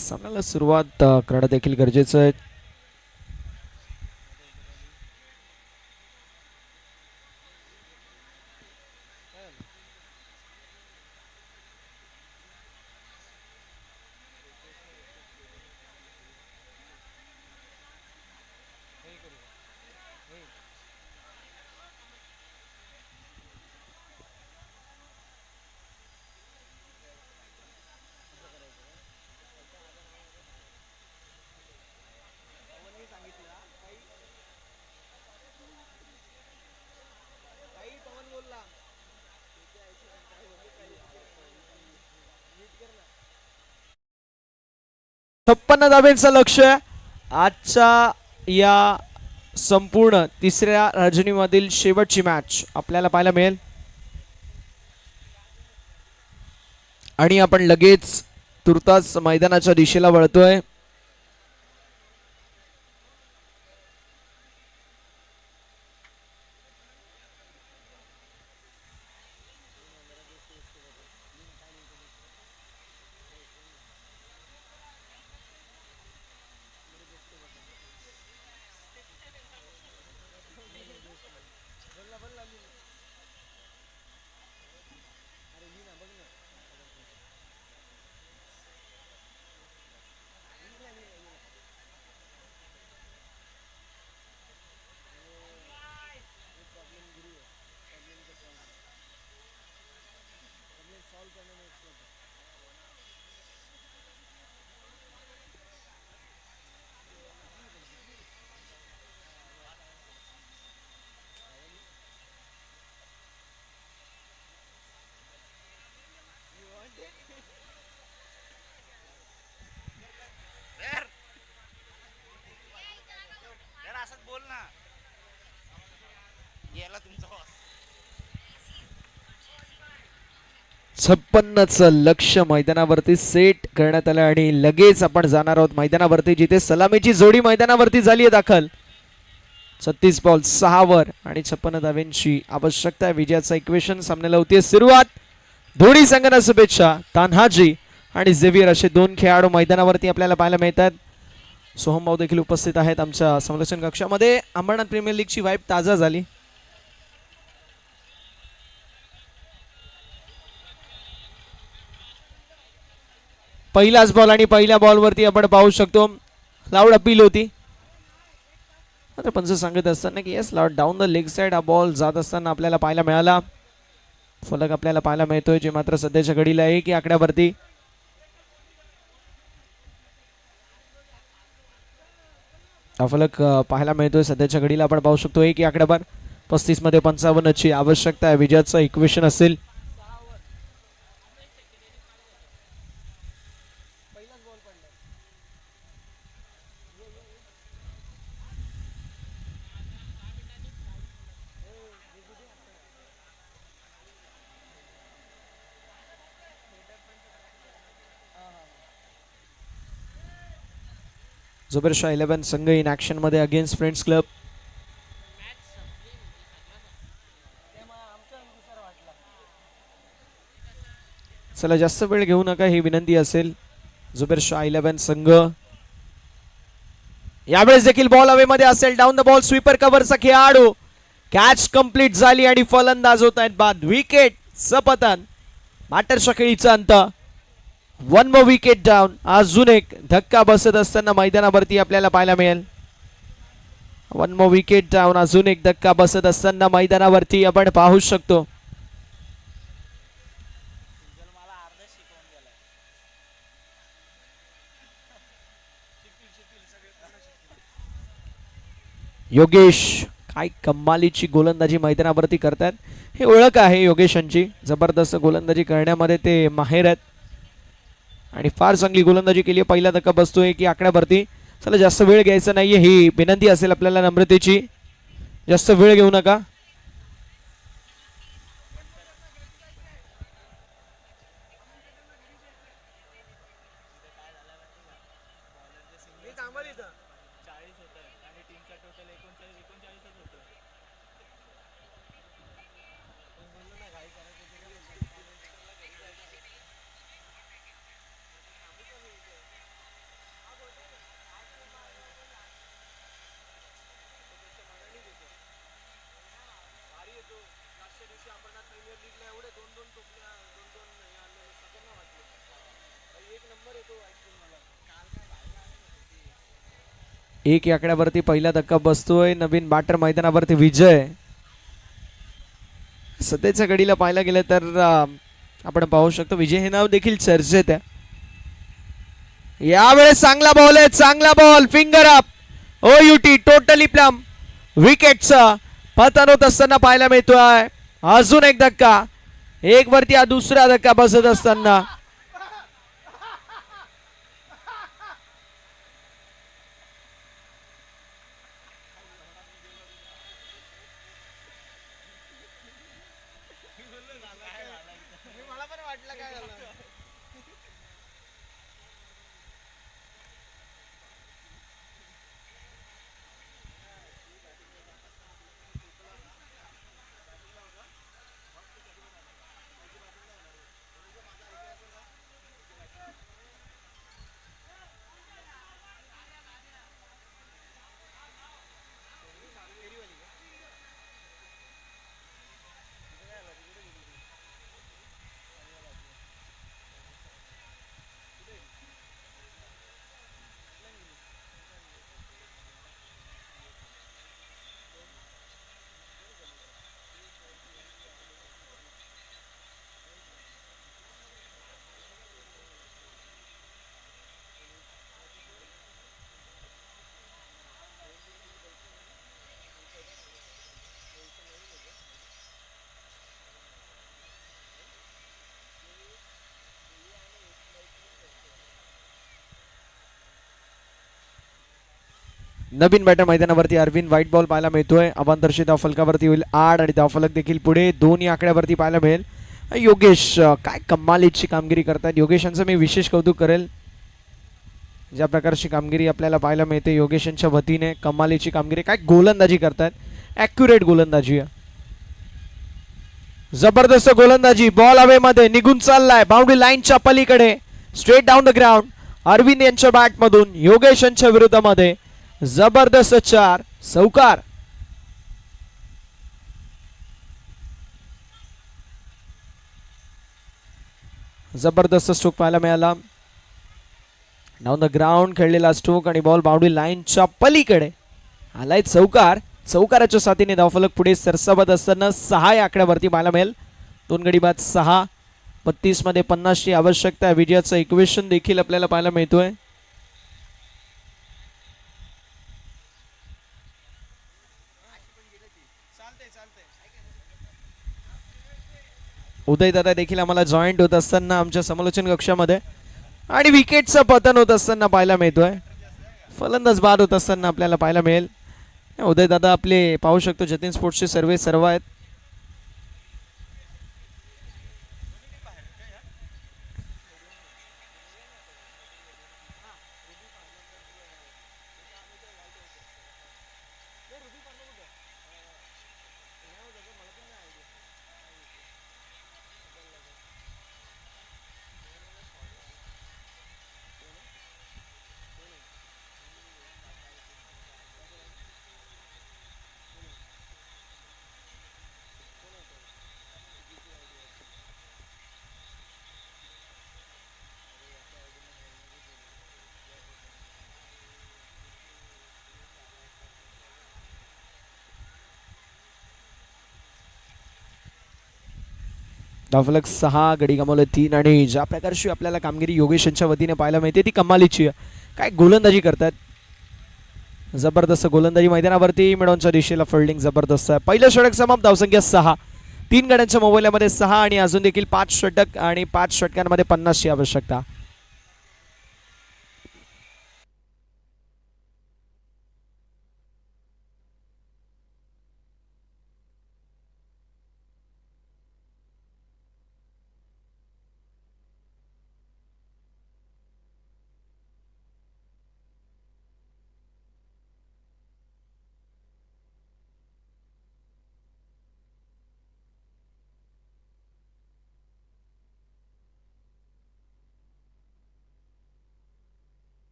सामन्याला सुरुवात करणं देखील गरजेचं आहे. छप्पन्न धाब्यांचं लक्ष आजच्या या संपूर्ण तिसऱ्या रजनीमधील शेवटची मॅच आपल्याला पाहायला मिळेल आणि आपण लगेच तुर्तास मैदानाच्या दिशेला वळतोय. छप्पन्नचं लक्ष मैदानावरती सेट करण्यात आलं आणि लगेच आपण जाणार आहोत मैदानावरती जिथे सलामीची जोडी मैदानावरती झाली आहे दाखल. 36 बॉल 6 वर आणि 56 धाव्यांची आवश्यकता. विजयाचा इक्वेशन सामन्याला होती सुरुवात. दोन्ही संघांना शुभेच्छा. तान्हाजी आणि झेवियर असे दोन खेळाडू मैदानावरती आपल्याला पाहायला मिळतात. सोहम भाऊ देखील उपस्थित आहेत आमच्या समालोचन कक्षामध्ये. अंबरनाथ प्रीमियर लीगची वाईब ताजा झाली. पहिलाच बॉल आणि पहिल्या बॉलवरती आपण पाहू शकतो लाऊड अपील होती. मात्र पंच सांगत असताना की yes loud down the leg side हा बॉल जात असताना आपल्याला पाहायला मिळाला. फलक आपल्याला पाहायला मिळतोय जे मात्र सध्याच्या घडीला आहे की आकड्यावरती हा फलक पाहायला मिळतोय सध्याच्या घडीला आपण पाहू शकतो की आकड्यावर 35 मध्ये 55 ची आवश्यकता आहे. विजयाचं इक्वेशन असेल. जुबेर शाह 11 संघ इन ऍक्शन मध्ये अगेन्स्ट फ्रेंड्स क्लब. चला जास्त वेळ घेऊ नका ही विनंती असेल. जुबेर शाह 11 संघ यावेळेस देखील बॉल हवेमध्ये असेल. डाऊन द बॉल स्वीपर कव्हरचा खेळाडू कॅच कंप्लीट झाली आणि फलंदाज होत आहेत बाद. विकेट सपतन माटरच्या खेळीचा अंत. One more wicket down. अजून एक धक्का बसत असताना मैदानावरती आपल्याला पाहायला मिळेल. One more wicket down. अजून एक धक्का बसत असताना मैदानावरती आपण पाहू शकतो. योगेश काय कमालीची गोलंदाजी मैदानावरती करतात. हे ओळख आहे योगेशांची. जबरदस्त गोलंदाजी करण्यामध्ये ते माहेर आहेत आणि फार चांगली गोलंदाजी केली. पहिला धक्का बसतोय की आकड्यावरती. चला जास्त वेळ घ्यायचा नाहीये ही विनंती असेल आपल्याला नम्रतेची. जास्त वेळ घेऊ नका. एक या आकड्यावरती पहिला धक्का बसतोय. नवीन बॅटर मैदानावरती विजय. सध्याच्या घडीला पाहायला गेलं तर आपण पाहू शकतो विजय हे नाव देखील चर्चेत आहे. यावेळेस चांगला बॉल आहे, चांगला बॉल, फिंगर अप, ओ युटी टोटली प्लम. विकेटचा पतन होत असताना पाहायला मिळतोय. अजून एक धक्का, एक वरती हा दुसरा धक्का बसत असताना नवीन बॅटर मैदानावरती अरविंद व्हाईट बॉल पाहायला मिळतोय. अवांतरशी धाव फलकावरती होईल 8 आणि धावफलक देखील पुढे 2 या आकड्यावरती पाहायला मिळेल. योगेश काय कमालीची कामगिरी करतात. योगेश यांचं मी विशेष कौतुक करेल. ज्या प्रकारची कामगिरी आपल्याला पाहायला मिळते योगेश यांच्या वतीने, कमालीची कामगिरी. काय गोलंदाजी करतात, ॲक्युरेट गोलंदाजी. जबरदस्त गोलंदाजी. बॉल हवेमध्ये निघून चाललाय बाउंड्री लाईनच्या पलीकडे, straight down the ground. Arvind यांच्या बॅट मधून योगेश यांच्या विरोधामध्ये जबरदस्त 4 चौकार. जबरदस्त स्ट्रोक पाहायला मिळाला. डाऊन द ग्राउंड खेळलेला स्ट्रोक आणि बॉल बाउंड्री लाईनच्या पलीकडे आलाय चौकार. चौकाराच्या साथीने धावफलक पुढे सरसावत असताना 6 या आकड्यावरती पाहायला मिळेल. 2 गडी बाद 6. 32 मध्ये 50 ची आवश्यकता. विजयाचं इक्वेशन देखील आपल्याला पाहायला मिळतोय. उदय दादा देखील आम्हाला जॉईंट होत असताना आमच्या समालोचन कक्षामध्ये, आणि विकेटचं पतन होत असताना पाहायला मिळतोय. फलंदाज बाद होत असताना आपल्याला पाहायला मिळेल. उदय दादा आपले पाहू शकतो जतीन स्पोर्ट्सचे सर्व आहेत. धावफलक 6, गडी गमावले 3. आणि ज्या प्रकारची आपल्याला कामगिरी योगेश यांच्या वतीने पाहायला मिळते ती कमालीची. काय गोलंदाजी करतात, जबरदस्त गोलंदाजी. मैदानावरती मिडॉनच्या दिशेला फिल्डिंग जबरदस्त आहे. पहिलं षटक समाप्त. धावसंख्या 6. 3 गड्यांच्या मोबाईलमध्ये 6 आणि अजून देखील 5 षटक आणि 5 षटकांमध्ये 50 ची आवश्यकता.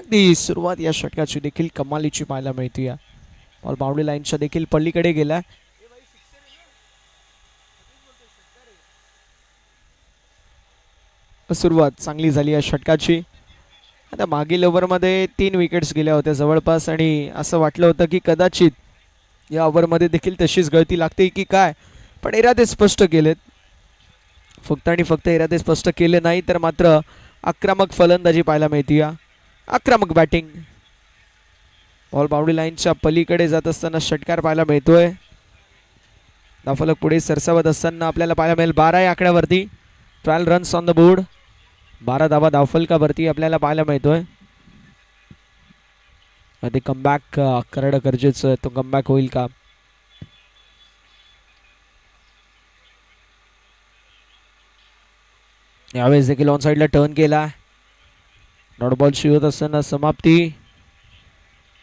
अगदी सुरुवात या षटकाची देखील कमालीची पाहायला मिळते. या बॉल बाउंड्री लाईनच्या देखील पलीकडे गेला. सुरुवात चांगली झाली या षटकाची. आता मागील ओव्हरमध्ये 3 विकेट्स गेल्या होत्या जवळपास आणि असं वाटलं होतं की कदाचित या ओव्हरमध्ये देखील तशीच गळती लागते की काय, पण इरादे स्पष्ट केलेत. फक्त आणि फक्त इरादे स्पष्ट केले नाही तर मात्र आक्रमक फलंदाजी पाहायला मिळते. आक्रमक बॅटिंग. बॉल बाउंड्री लाईनच्या पलीकडे जात असताना षटकार पाहायला मिळतोय. धावफलक पुढे सरसावत असताना आपल्याला पाहायला मिळेल 12 या आकड्यावरती. 12 रन्स ऑन द बोर्ड. 12 धावा धावफलकावरती आपल्याला पाहायला मिळतोय. ते कमबॅक करणं गरजेचं आहे. तो कमबॅक होईल का? यावेळेस देखील ऑन साईडला टर्न केला. डॉट बॉलशी होत असताना समाप्ती.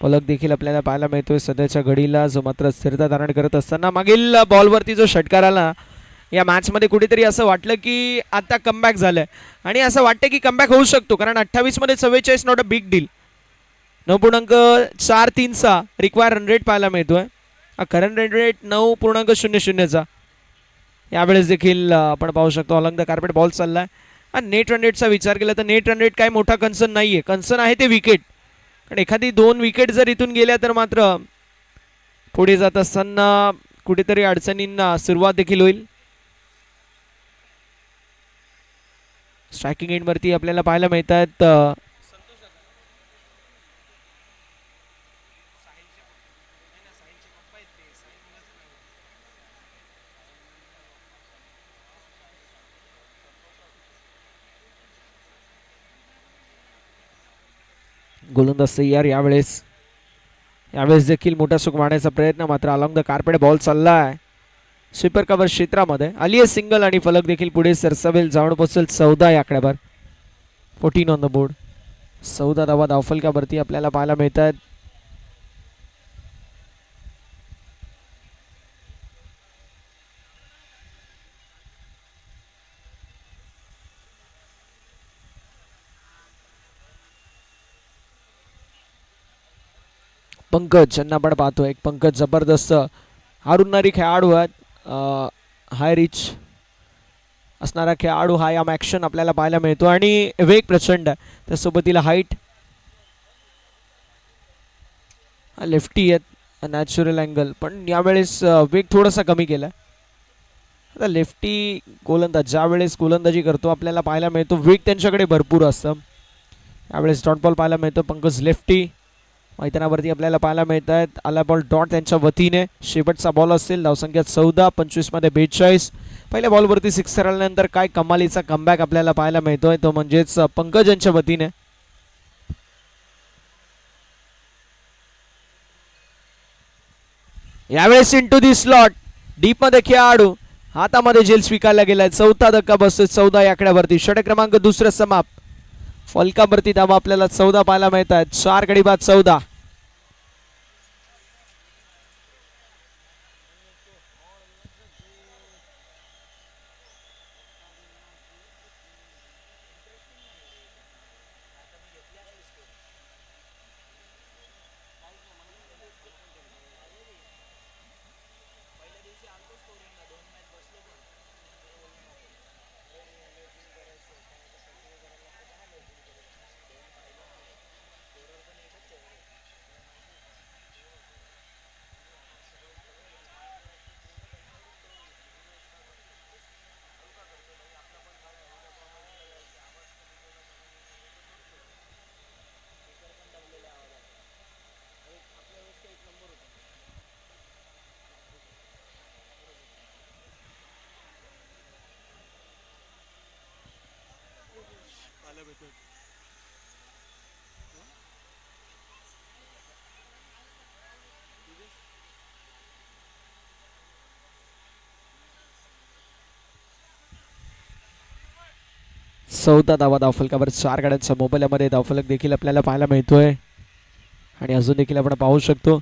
पलक देखील आपल्याला पाहायला मिळतोय सध्याच्या घडीला, जो मात्र स्थिरता धारण करत असताना मागील बॉलवरती जो षटकार आला या मॅचमध्ये कुठेतरी असं वाटलं की आता कमबॅक झालंय आणि असं वाटतं की कमबॅक होऊ शकतो, कारण 28 मध्ये 44 नॉट अ बिग डील. 9.43चा रिक्वायर रन रेट पाहायला मिळतोय. करंट रन रेट 9.00चा. यावेळेस देखील आपण पाहू शकतो अलॉंग द कार्पेट बॉल चाललाय. आणि नेट रन रेटचा विचार केला तर नेट रन रेट काय मोठा कन्सर्न नाहीये. कन्सर्न आहे ते विकेट, कारण एखादी 2 विकेट जर इथून गेल्या तर मात्र पुढे जात असताना कुठेतरी अडचणींना सुरुवात देखील होईल. स्ट्रायकिंग एंडवरती आपल्याला पाहायला मिळतात गोलंदाज सय्यार. यावेळेस देखील मोठा सुख मारण्याचा प्रयत्न, मात्र अलॉंग द कार्पेट बॉल चाललाय स्वीपर कव्हर क्षेत्रामध्ये. आली आहे सिंगल आणि फलक देखील पुढे सरसावेल, जाऊन पोहोचेल 14 या आकड्यावर. 14 ऑन द बोर्ड. 14 धावा धावफलकावरती आपल्याला पाहायला मिळतात. पंकज यांना आपण पाहतोय. एक पंकज जबरदस्त हारुणारी खेळाडू आहेत. हाय रिच असणारा खेळाडू हा या ॲक्शन आपल्याला पाहायला मिळतो आणि वेग प्रचंड आहे. त्यासोबतीला हाईट. लेफ्टी आहेत, नॅचरल अँगल, पण यावेळेस वेग थोडासा कमी केला. आता लेफ्टी गोलंदाज ज्या वेळेस गोलंदाजी करतो आपल्याला पाहायला मिळतो वेग त्यांच्याकडे भरपूर असतं. यावेळेस डॉट बॉल पाहायला मिळतो. पंकज लेफ्टी मैदानावरती आपल्याला पाहायला मिळत आहेत. आला बॉल डॉट त्यांच्या वतीने. शेवटचा बॉल असेल. धावसंख्या 14, 25 मध्ये 42. पहिल्या बॉलवरती 6 आल्यानंतर काय कमालीचा कमबॅक आपल्याला पाहायला मिळतोय, तो म्हणजेच पंकज यांच्या वतीने. यावेळेस इंटू दी स्लॉट डीप मध्ये खेळाडू हातामध्ये झेल स्वीकारला गेलाय. 4था धक्का बसतोय 14 या आकड्यावरती. षटक क्रमांक 2 समाप्त. फलकावरती धावा आपल्याला 14 पाहायला मिळत आहेत. 4 गडी बाद 14. चौदा धावा धावफलकावर 4 गाड्यांचा मोबाईलमध्ये धावफलक देखील आपल्याला पाहायला मिळतोय आणि अजून देखील आपण पाहू शकतो.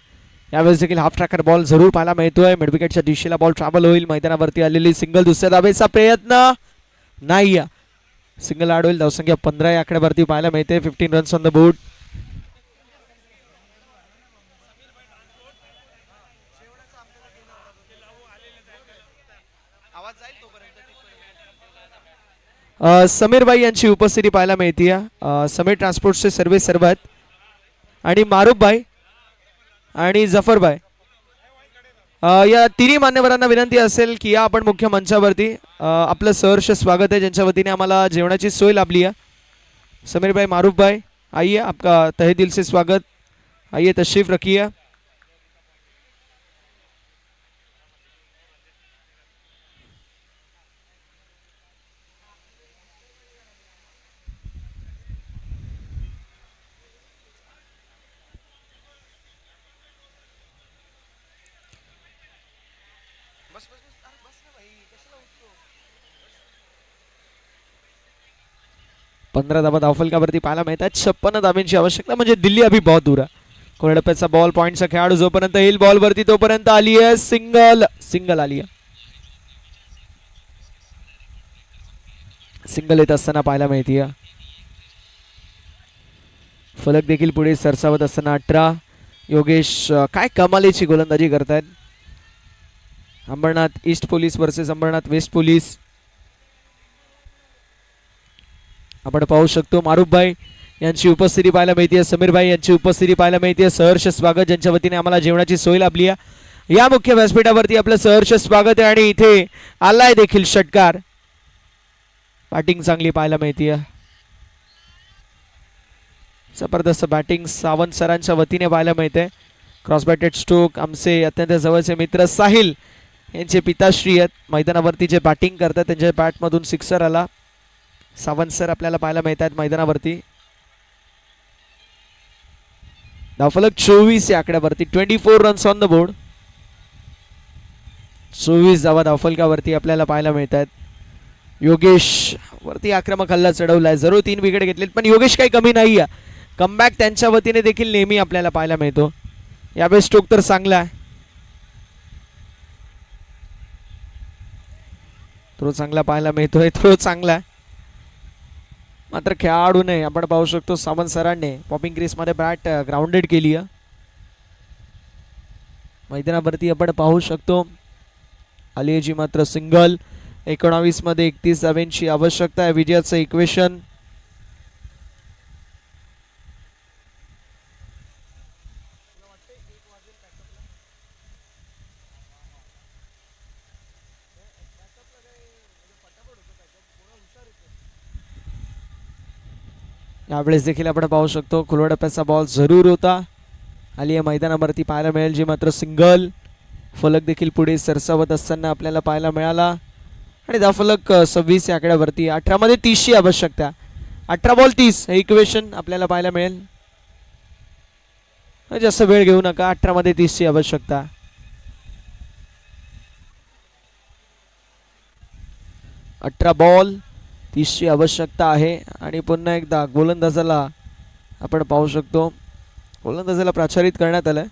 यावेळेस देखील हाफ ट्रॅकर बॉल जरूर पाहायला मिळतोय. मिडविकेटच्या दिशेला बॉल ट्रॅव्हल होईल. मैदानावरती आलेली सिंगल. दुसऱ्या धावेचा प्रयत्न नाही. सिंगल आड होईल. धावसंख्या 15 या आकड्यावरती पाहायला मिळते. 15 रन्स ऑन द बोर्ड. समीरबाई यांची उपस्थिती पाहायला मिळते. समीर ट्रान्सपोर्टचे सर्वे सर्वात आणि मारुफबाई आणि जफरबाई या तिन्ही मान्यवरांना विनंती असेल की या आपण मुख्य मंचावरती. आपलं सहर्ष स्वागत आहे ज्यांच्या वतीने आम्हाला जेवणाची सोय लाभली आहे. समीर भाई, मारूफ भाई, आइए, आपका तहे दिल से स्वागत. आइए, तशरीफ रखिए. बस बस बस अरे बस ना भाई, कशाला उठतो. 15 धावा धावफलकावरती पाहायला मिळतात. 56 धाब्यांची आवश्यकता, म्हणजे दिल्ली अभी बहुत दूर आहे. कोरडप्प्याचा बॉल, पॉइंटचा खेळाडू जोपर्यंत येईल बॉल वरती तोपर्यंत आली आहे सिंगल. सिंगल आली आहे. सिंगल येत असताना पाहायला मिळते. फलक देखील पुढे सरसावत असताना 18. योगेश काय कमालीची गोलंदाजी करतायत. Ambernath east police versus Ambernath west police. आपण पाहू शकतो मारूफभाई यांची उपस्थिती पाहायला मिळते. समीरभाई यांची उपस्थिती पाहायला मिळते. सहर्ष स्वागत ज्यांच्या वतीने आम्हाला जेवणाची सोय लाभली आहे. या मुख्य व्यासपीठावरती आपलं सहर्ष स्वागत आहे. आणि इथे आलाय देखील षटकार. बॅटिंग चांगली पाहायला मिळते. जबरदस्त बॅटिंग सावंत सरांच्या वतीने पाहायला मिळते. Cross batted stroke. आमचे अत्यंत जवळचे मित्र साहिल यांचे पिताश्री आहेत. मैदानावरती जे बॅटिंग करतात त्यांच्या बॅटमधून सिक्सर आला. सावंत सर आपल्याला पाहायला मिळतात मैदानावरती. धावफलक 24 या आकड्यावरती. 24 रन्स ऑन द बोर्ड. 24 धावा धावफलकावरती आपल्याला पाहायला मिळतात. योगेश वरती आक्रमक हल्ला चढवलाय. जरूर 3 विकेट घेतलेत पण योगेश काही कमी नाही आहे. कमबॅक त्यांच्या वतीने देखील नेहमी आपल्याला पाहायला मिळतो. यावेळेस स्ट्रोक तर चांगला आहे. थ्रो चांगला पाहायला मिळतोय. थ्रो चांगला आहे मात्र खेळाडूने आपण पाहू शकतो सावंत सरांनी पॉपिंग क्रीजमध्ये बॅट ग्राउंडेड केली आहे. मैदानावरती आपण पाहू शकतो आलियाजी मात्र सिंगल. 19 मध्ये 31 धावांची आवश्यकता आहे. विजयाचं इक्वेशन. यावेळेस देखील आपण पाहू शकतो खुलवडप्प्याचा बॉल जरूर होता. आलिया मैदानावरती पाहायला मिळेल जी मात्र सिंगल. फलक देखील पुढे सरसावत असताना आपल्याला पाहायला मिळाला. आणि धावफलक 26 या आकड्यावरती. 18 मध्ये 30 ची आवश्यकता. 18 बॉल 30 हे इक्वेशन आपल्याला पाहायला मिळेल. जास्त वेळ घेऊ नका. 18 मध्ये 30 ची आवश्यकता. अठरा बॉल 30 ची आवश्यकता आहे. आणि पुन्हा एकदा गोलंदाजाला आपण पाहू शकतो गोलंदाजाला प्राचारित करण्यात आलंय.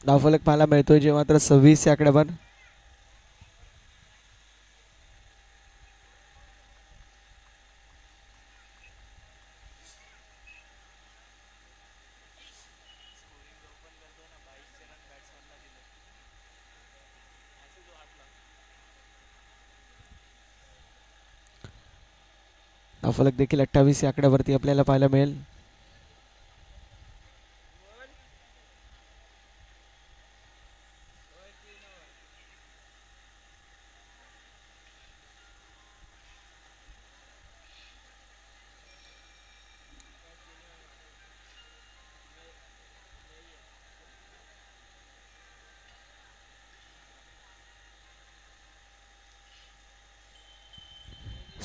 धावफलक पाहायला मिळतोय जे मात्र 26 या आकड्यावर. धावफलक देखील 28 या आकड्यावरती आपल्याला पाहायला मिळेल.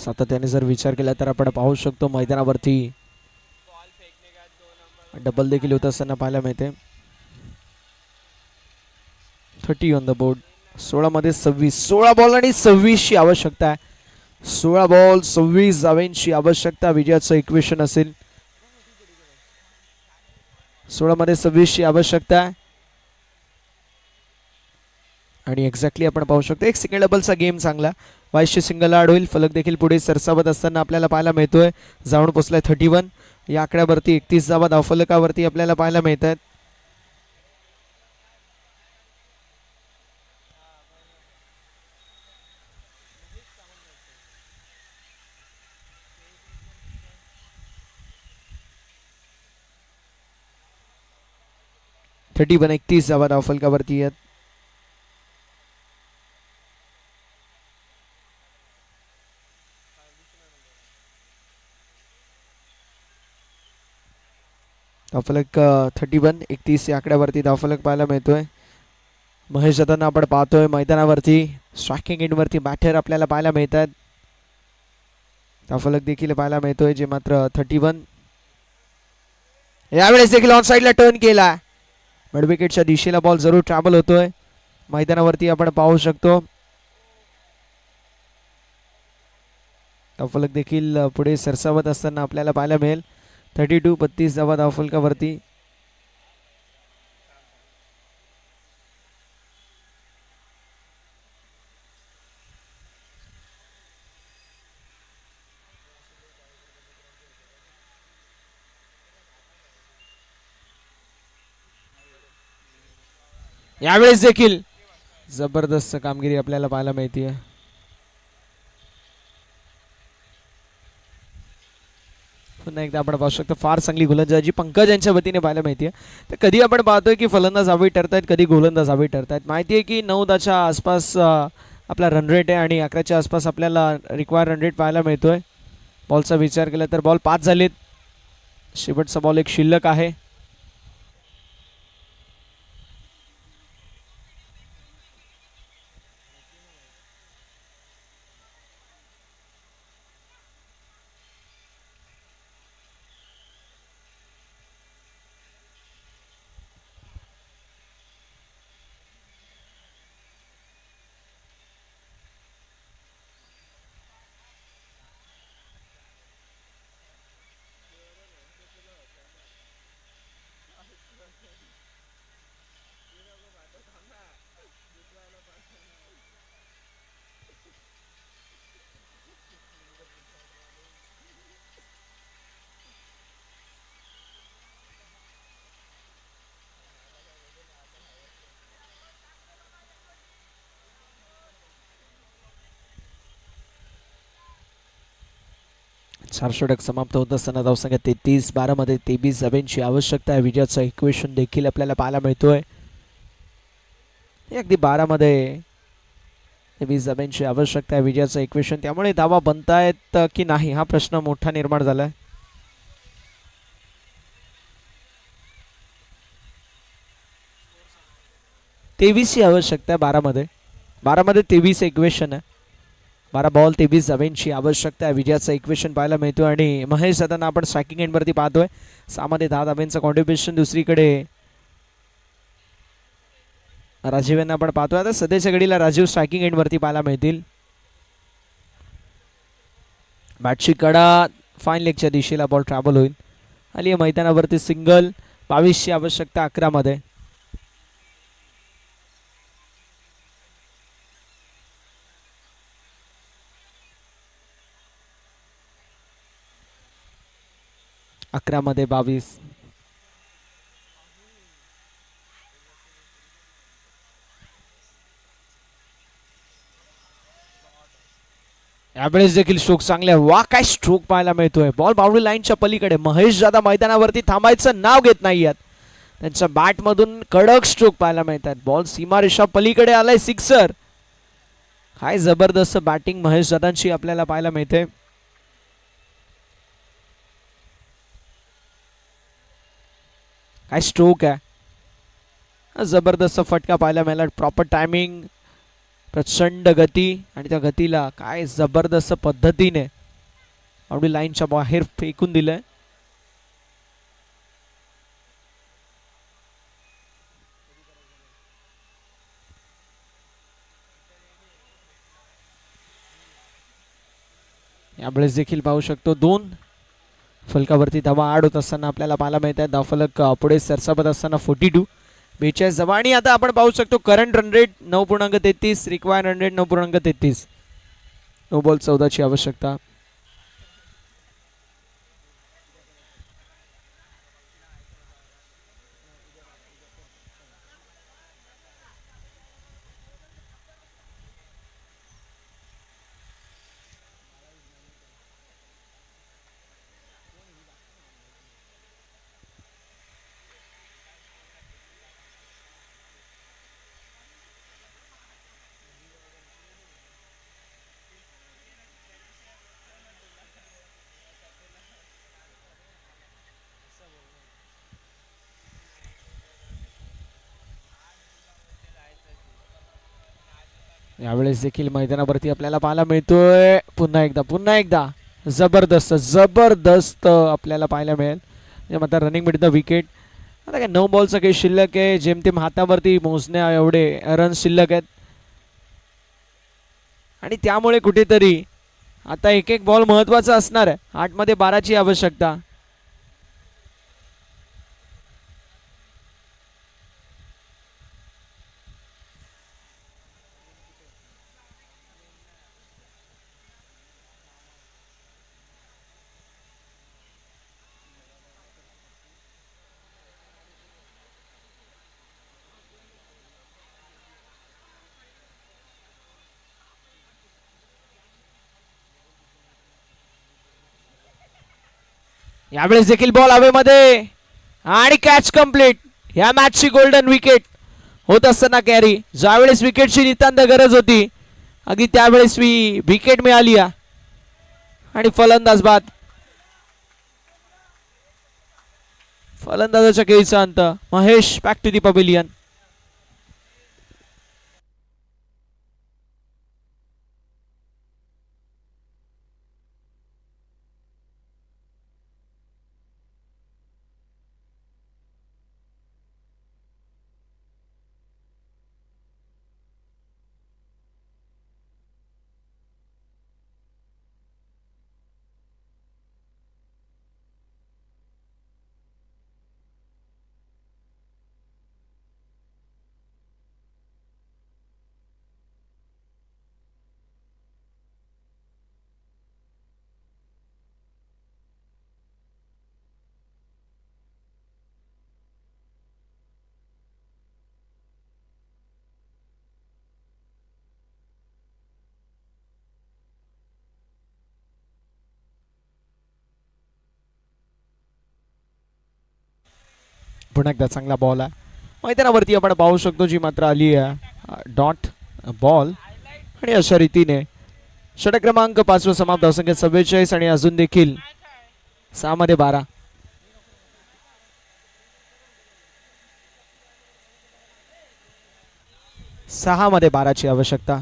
सातत्याने जर विचार केला तर आपण पाहू शकतो मैदानावरती डबल देखील होत असताना पाहायला मिळते. 30 ऑन द बोर्ड. 16 मध्ये 26. 16 बॉल आणि 26 ची आवश्यकता आहे. 16 बॉल 26 धावांची आवश्यकता विजयाचं इक्वेशन असेल. 16 मध्ये 26 ची आवश्यकता आहे आणि एक्झॅक्टली आपण पाहू शकतो एक सिंगल डबलचा गेम चांगला. 22ची सिंगल आड होईल. फलक देखील पुढे सरसावत असताना आपल्याला पाहायला मिळतोय. जाऊन पोचलाय 31. या आकड्यावरती 31 धावा धावफलकावरती आपल्याला पाहायला मिळत आहेत. थर्टी 31 धावा धावफलकावरती आहेत. धावफलक 31 31 या आकड्यावरती धावफलक पाहायला मिळतोय. महेश जाताना आपण पाहतोय मैदानावरती. स्ट्रायकिंग एंडवरती बॅटर आपल्याला पाहायला मिळतात. धावफलक देखील पाहायला मिळतोय जे मात्र 31. यावेळेस देखील ऑन साईडला टर्न केला. मिड विकेटच्या दिशेला बॉल जरूर ट्रॅव्हल होतोय. मैदानावरती आपण पाहू शकतो. धावफलक देखील पुढे सरसावत असताना आपल्याला पाहायला मिळेल. 32 32 धावा धावफलकावरती. यावेळेस देखील जबरदस्त कामगिरी आपल्याला पाहायला मिळते. पुन्हा एकदा आपण पाहू शकतो फार चांगली गोलंदाजी पंकज यांच्या वतीने पाहायला मिळते. तर कधी आपण पाहतोय की फलंदाज हवी ठरतायत, कधी गोलंदाज हवी ठरतायत. माहिती आहे की 9-10च्या आसपास आपला रन रेट आहे आणि 11च्या आसपास आपल्याला रिक्वायर रन रेट पाहायला मिळतोय. बॉलचा विचार केला तर बॉल 5 झालेत. शेवटचा बॉल एक शिल्लक आहे. चार षटक समाप्त होत असताना धावसंख्या 33-12 मध्ये 23 धावांची आवश्यकता आहे. विजयाचं इक्वेशन देखील आपल्याला पाहायला मिळतोय. अगदी 12 मध्ये 23 धावांची आवश्यकता आहे विजयाचं इक्वेशन. त्यामुळे धावा बनतायत की नाही हा प्रश्न मोठा निर्माण झालाय. 23 ची आवश्यकता आहे 12 मध्ये. 12 मध्ये 23 इक्वेशन आहे. 12 बॉल 23 धावांची आवश्यकता आहे. विजयाचं इक्वेशन पाहायला मिळतोय आणि महेश जाताना आपण स्ट्रायकिंग एंडवरती पाहतोय. 6 मध्ये 10 धावांचं कॉन्ट्रीब्युशन. दुसरीकडे राजीव यांना आपण पाहतोय. आता सध्याच्या घडीला राजीव स्ट्रायकिंग एंडवरती पाहायला मिळतील. बॅटची कडा फाईन लेगच्या दिशेला बॉल ट्रॅव्हल होईल. आली मैदानावरती सिंगल. 22 ची आवश्यकता 11 मध्ये. अकरा मध्ये 22. यावेळेस देखील स्ट्रोक चांगले. वा काय स्ट्रोक पाहायला मिळतोय. बॉल बाउंड्री लाईनच्या पलीकडे. महेश जाधव मैदानावरती थांबायचं नाव घेत नाहीयेत. त्यांच्या बॅट मधून कडक स्ट्रोक पाहायला मिळतात. बॉल सीमारेषा पलीकडे आलाय. सिक्सर. काय जबरदस्त बॅटिंग महेश जाधवांची आपल्याला पाहायला मिळते. काय स्ट्रोक आहे. जबरदस्त फटका पाहायला मिळाला. प्रॉपर टायमिंग प्रचंड गती आणि त्या गतीला काय जबरदस्त पद्धतीने बाउंड्री लाईनच्या बाहेर फेकून दिलंय. यावेळेस देखील पाहू शकतो 2 फलकावरती धावा आड होत असताना आपल्याला पाहायला मिळत आहे. धावफलक पुढे सरसावत असताना 42 42 धावा आणि आता आपण पाहू शकतो current run rate 9.33, required run rate 9.33. No ball 14 ची आवश्यकता. यावेळेस देखील मैदानावरती आपल्याला पाहायला मिळतोय पुन्हा एकदा जबरदस्त आपल्याला पाहायला मिळेल. आता रनिंग मिड द विकेट. आता काय 9 बॉलचं काही शिल्लक आहे. जेमतेम हातावरती मोजण्या एवढे रन शिल्लक आहेत आणि त्यामुळे कुठेतरी आता एक एक बॉल महत्वाचा असणार आहे. 8 मध्ये 12ची आवश्यकता. यावेळेस देखील बॉल हवेमध्ये आणि कॅच कंप्लीट. या मॅचची गोल्डन विकेट होत असताना कॅरी. ज्यावेळेस विकेटची नितांत गरज होती अगदी त्यावेळेस विकेट मिळाली आणि फलंदाज बाद. फलंदाजाच्या खेळीचा अंत. Mahesh back to the pavilion. पुन्हा एकदा चांगला बॉल आहे. मैदानावरती आपण पाहू शकतो जी मात्र आली आहे डॉट बॉल आणि अशा रीतीने षटक क्रमांक 5 समाप्त. धावसंख्या 44 आणि अजून देखील 6 मध्ये 12. सहा मध्ये 12ची आवश्यकता.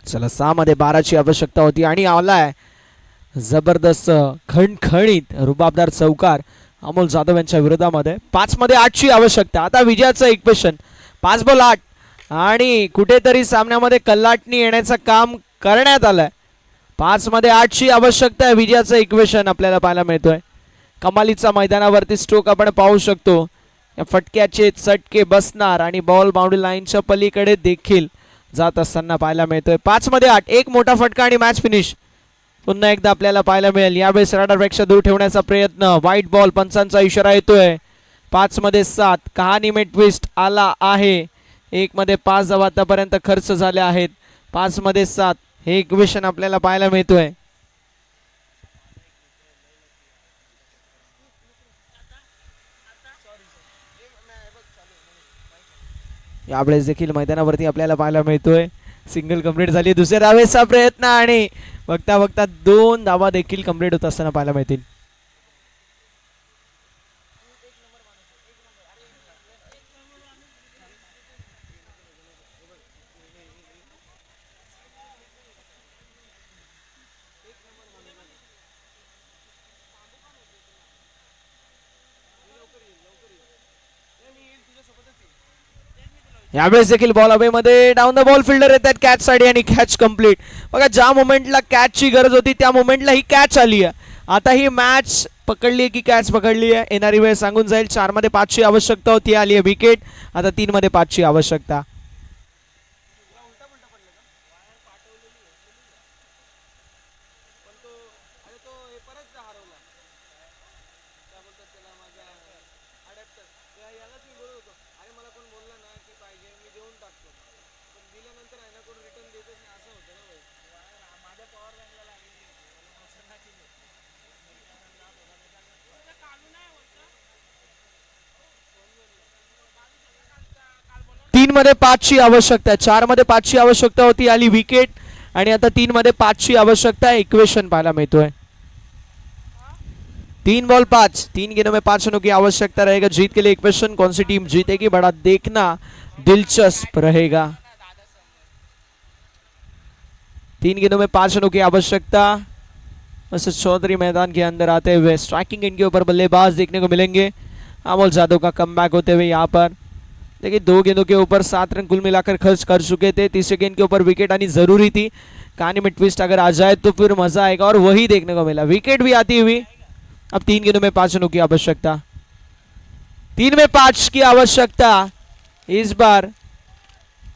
चला 6 मध्ये 12ची आवश्यकता होती आणि आलाय जबरदस्त खणखणीत रुबाबदार चौकार अमोल जाधव यांच्या विरोधामध्ये. 5 मध्ये 8ची आवश्यकता. आता विजयाचं इक्वेशन 5 बॉल 8 आणि कुठेतरी सामन्यामध्ये कल्लाटणी येण्याचं काम करण्यात आलंय. 5 मध्ये 8ची आवश्यकता आहे. विजयाचं इक्वेशन आपल्याला पाहायला मिळतोय. कमालीचा मैदानावरती स्ट्रोक आपण पाहू शकतो. या फटक्याचे चटके बसणार आणि बॉल बाउंड्री लाईनच्या पलीकडे देखील जात असताना पाहायला मिळतोय. 5 मध्ये 8 एक मोठा फटका आणि मॅच फिनिश पुन्हा एकदा आपल्याला पाहायला मिळेल. यावेळेस रडारपेक्षा दूर ठेवण्याचा प्रयत्न. व्हाईट बॉल पंचांचा इशारा येतोय. 5 मध्ये 7 कहाणी में ट्विस्ट आला आहे. 1 मध्ये 5 धावा आतापर्यंत खर्च झाल्या आहेत. 5 मध्ये 7 हे इक्वेशन आपल्याला पाहायला मिळतोय. यावेळेस देखील मैदानावरती आपल्याला पाहायला मिळतोय सिंगल कंप्लीट झाली. दुसऱ्या धावेचा प्रयत्न आणि बघता बघता 2 धावा देखील कंप्लीट होत असताना पाहायला मिळतील. यावेळेस देखील बॉल अवे मध्ये डाऊन द बॉल फिल्डर येतात कॅच साठी आणि कॅच कंप्लीट. बघा ज्या मोमेंटला कॅचची गरज होती त्या मोमेंटला ही कॅच आली आहे. आता ही मॅच पकडली की कॅच पकडली आहे येणारी वेळ सांगून जाईल. 4 मध्ये 5ची आवश्यकता होती आली आहे विकेट. आता 3 मध्ये 5ची आवश्यकता. तीन मध्ये 5ची आवश्यकता. 4 मध्ये 5ची आवश्यकता होती आली विकेट आणि आता 3 मध्ये 5ची आवश्यकता है. इक्वेशन पाहायला मिळतोय. 3 बॉल 5 3 गेंदों में 5 रनों की आवश्यकता रहेगा जीत के लिए. इक्वेशन कौन सी टीम जीतेगी बड़ा देखना दिलचस्प रहेगा. 3 गेंदों में 5 रनों की आवश्यकता. मिस्टर चौधरी मैदान के अंदर आते हुए स्ट्राइकिंग इनके ऊपर बल्लेबाज देखने को मिलेंगे. अमोल जाधव का कमबैक होते हुए यहाँ पर देखिए 2 गेंदों के ऊपर 7 रन कुल मिलाकर खर्च कर चुके थे. तीसरे गेंद के ऊपर विकेट आनी जरूरी थी. कहानी में ट्विस्ट अगर आ जाए तो फिर मजा आएगा और वही देखने को मिला. विकेट भी आती हुई. अब 3 गेंदों में 5 रनों की आवश्यकता. 3 में 5 की आवश्यकता. इस बार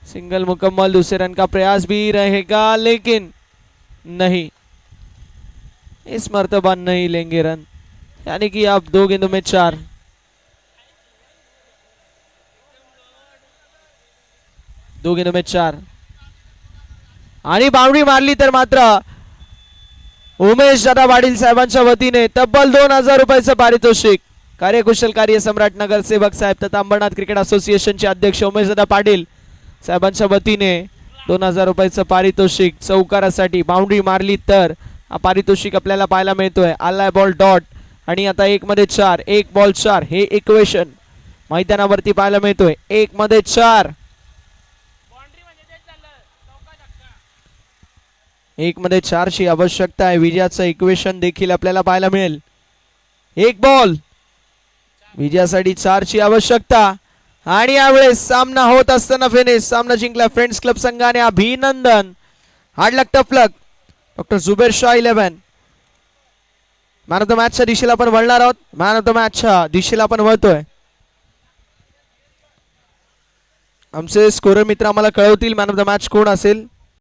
सिंगल मुकम्मल. दूसरे रन का प्रयास भी रहेगा लेकिन नहीं, इस मर्तबा नहीं लेंगे रन. यानी कि अब 2 गेंदों में 4. दो गेंदों में 4 आणि बाउंड्री मारली तर मात्र उमेश दादा पाटील साहेबांच्या वतीने तब्बल 2000 रुपयाचं पारितोषिक. कार्यकुशल कार्यसम्राट नगरसेवक साहेब तथा अंबरनाथ क्रिकेट असोसिएशनचे अध्यक्ष उमेश दादा पाटील साहेबांच्या वतीने 2000 रुपयाचं पारितोषिक. चौकारासाठी बाउंड्री मारली तर पारितोषिक आपल्याला पाहायला मिळतोय. आलाय बॉल डॉट आणि आता 1 मध्ये 4 1 बॉल 4 हे इक्वेशन मैदानावरती पाहायला मिळतोय. 1 मध्ये 4 1 मध्ये 4ची आवश्यकता आहे. विजयाचं इक्वेशन देखील आपल्याला पाहायला मिळेल. 1 बॉल विजयासाठी 4ची आवश्यकता आणि यावेळेस सामना होत असताना फिनिश. सामना जिंकला फ्रेंड्स क्लब संघाने. अभिनंदन. Hard luck tough luck. Doctor Zubair Shah 11. Man of the मॅचच्या दिशेला आपण वळणार आहोत. मॅन ऑफ द मॅचच्या दिशेला आपण वळतोय. आमचे स्कोरर मित्र आम्हाला कळवतील मॅन ऑफ द मॅच कोण असेल.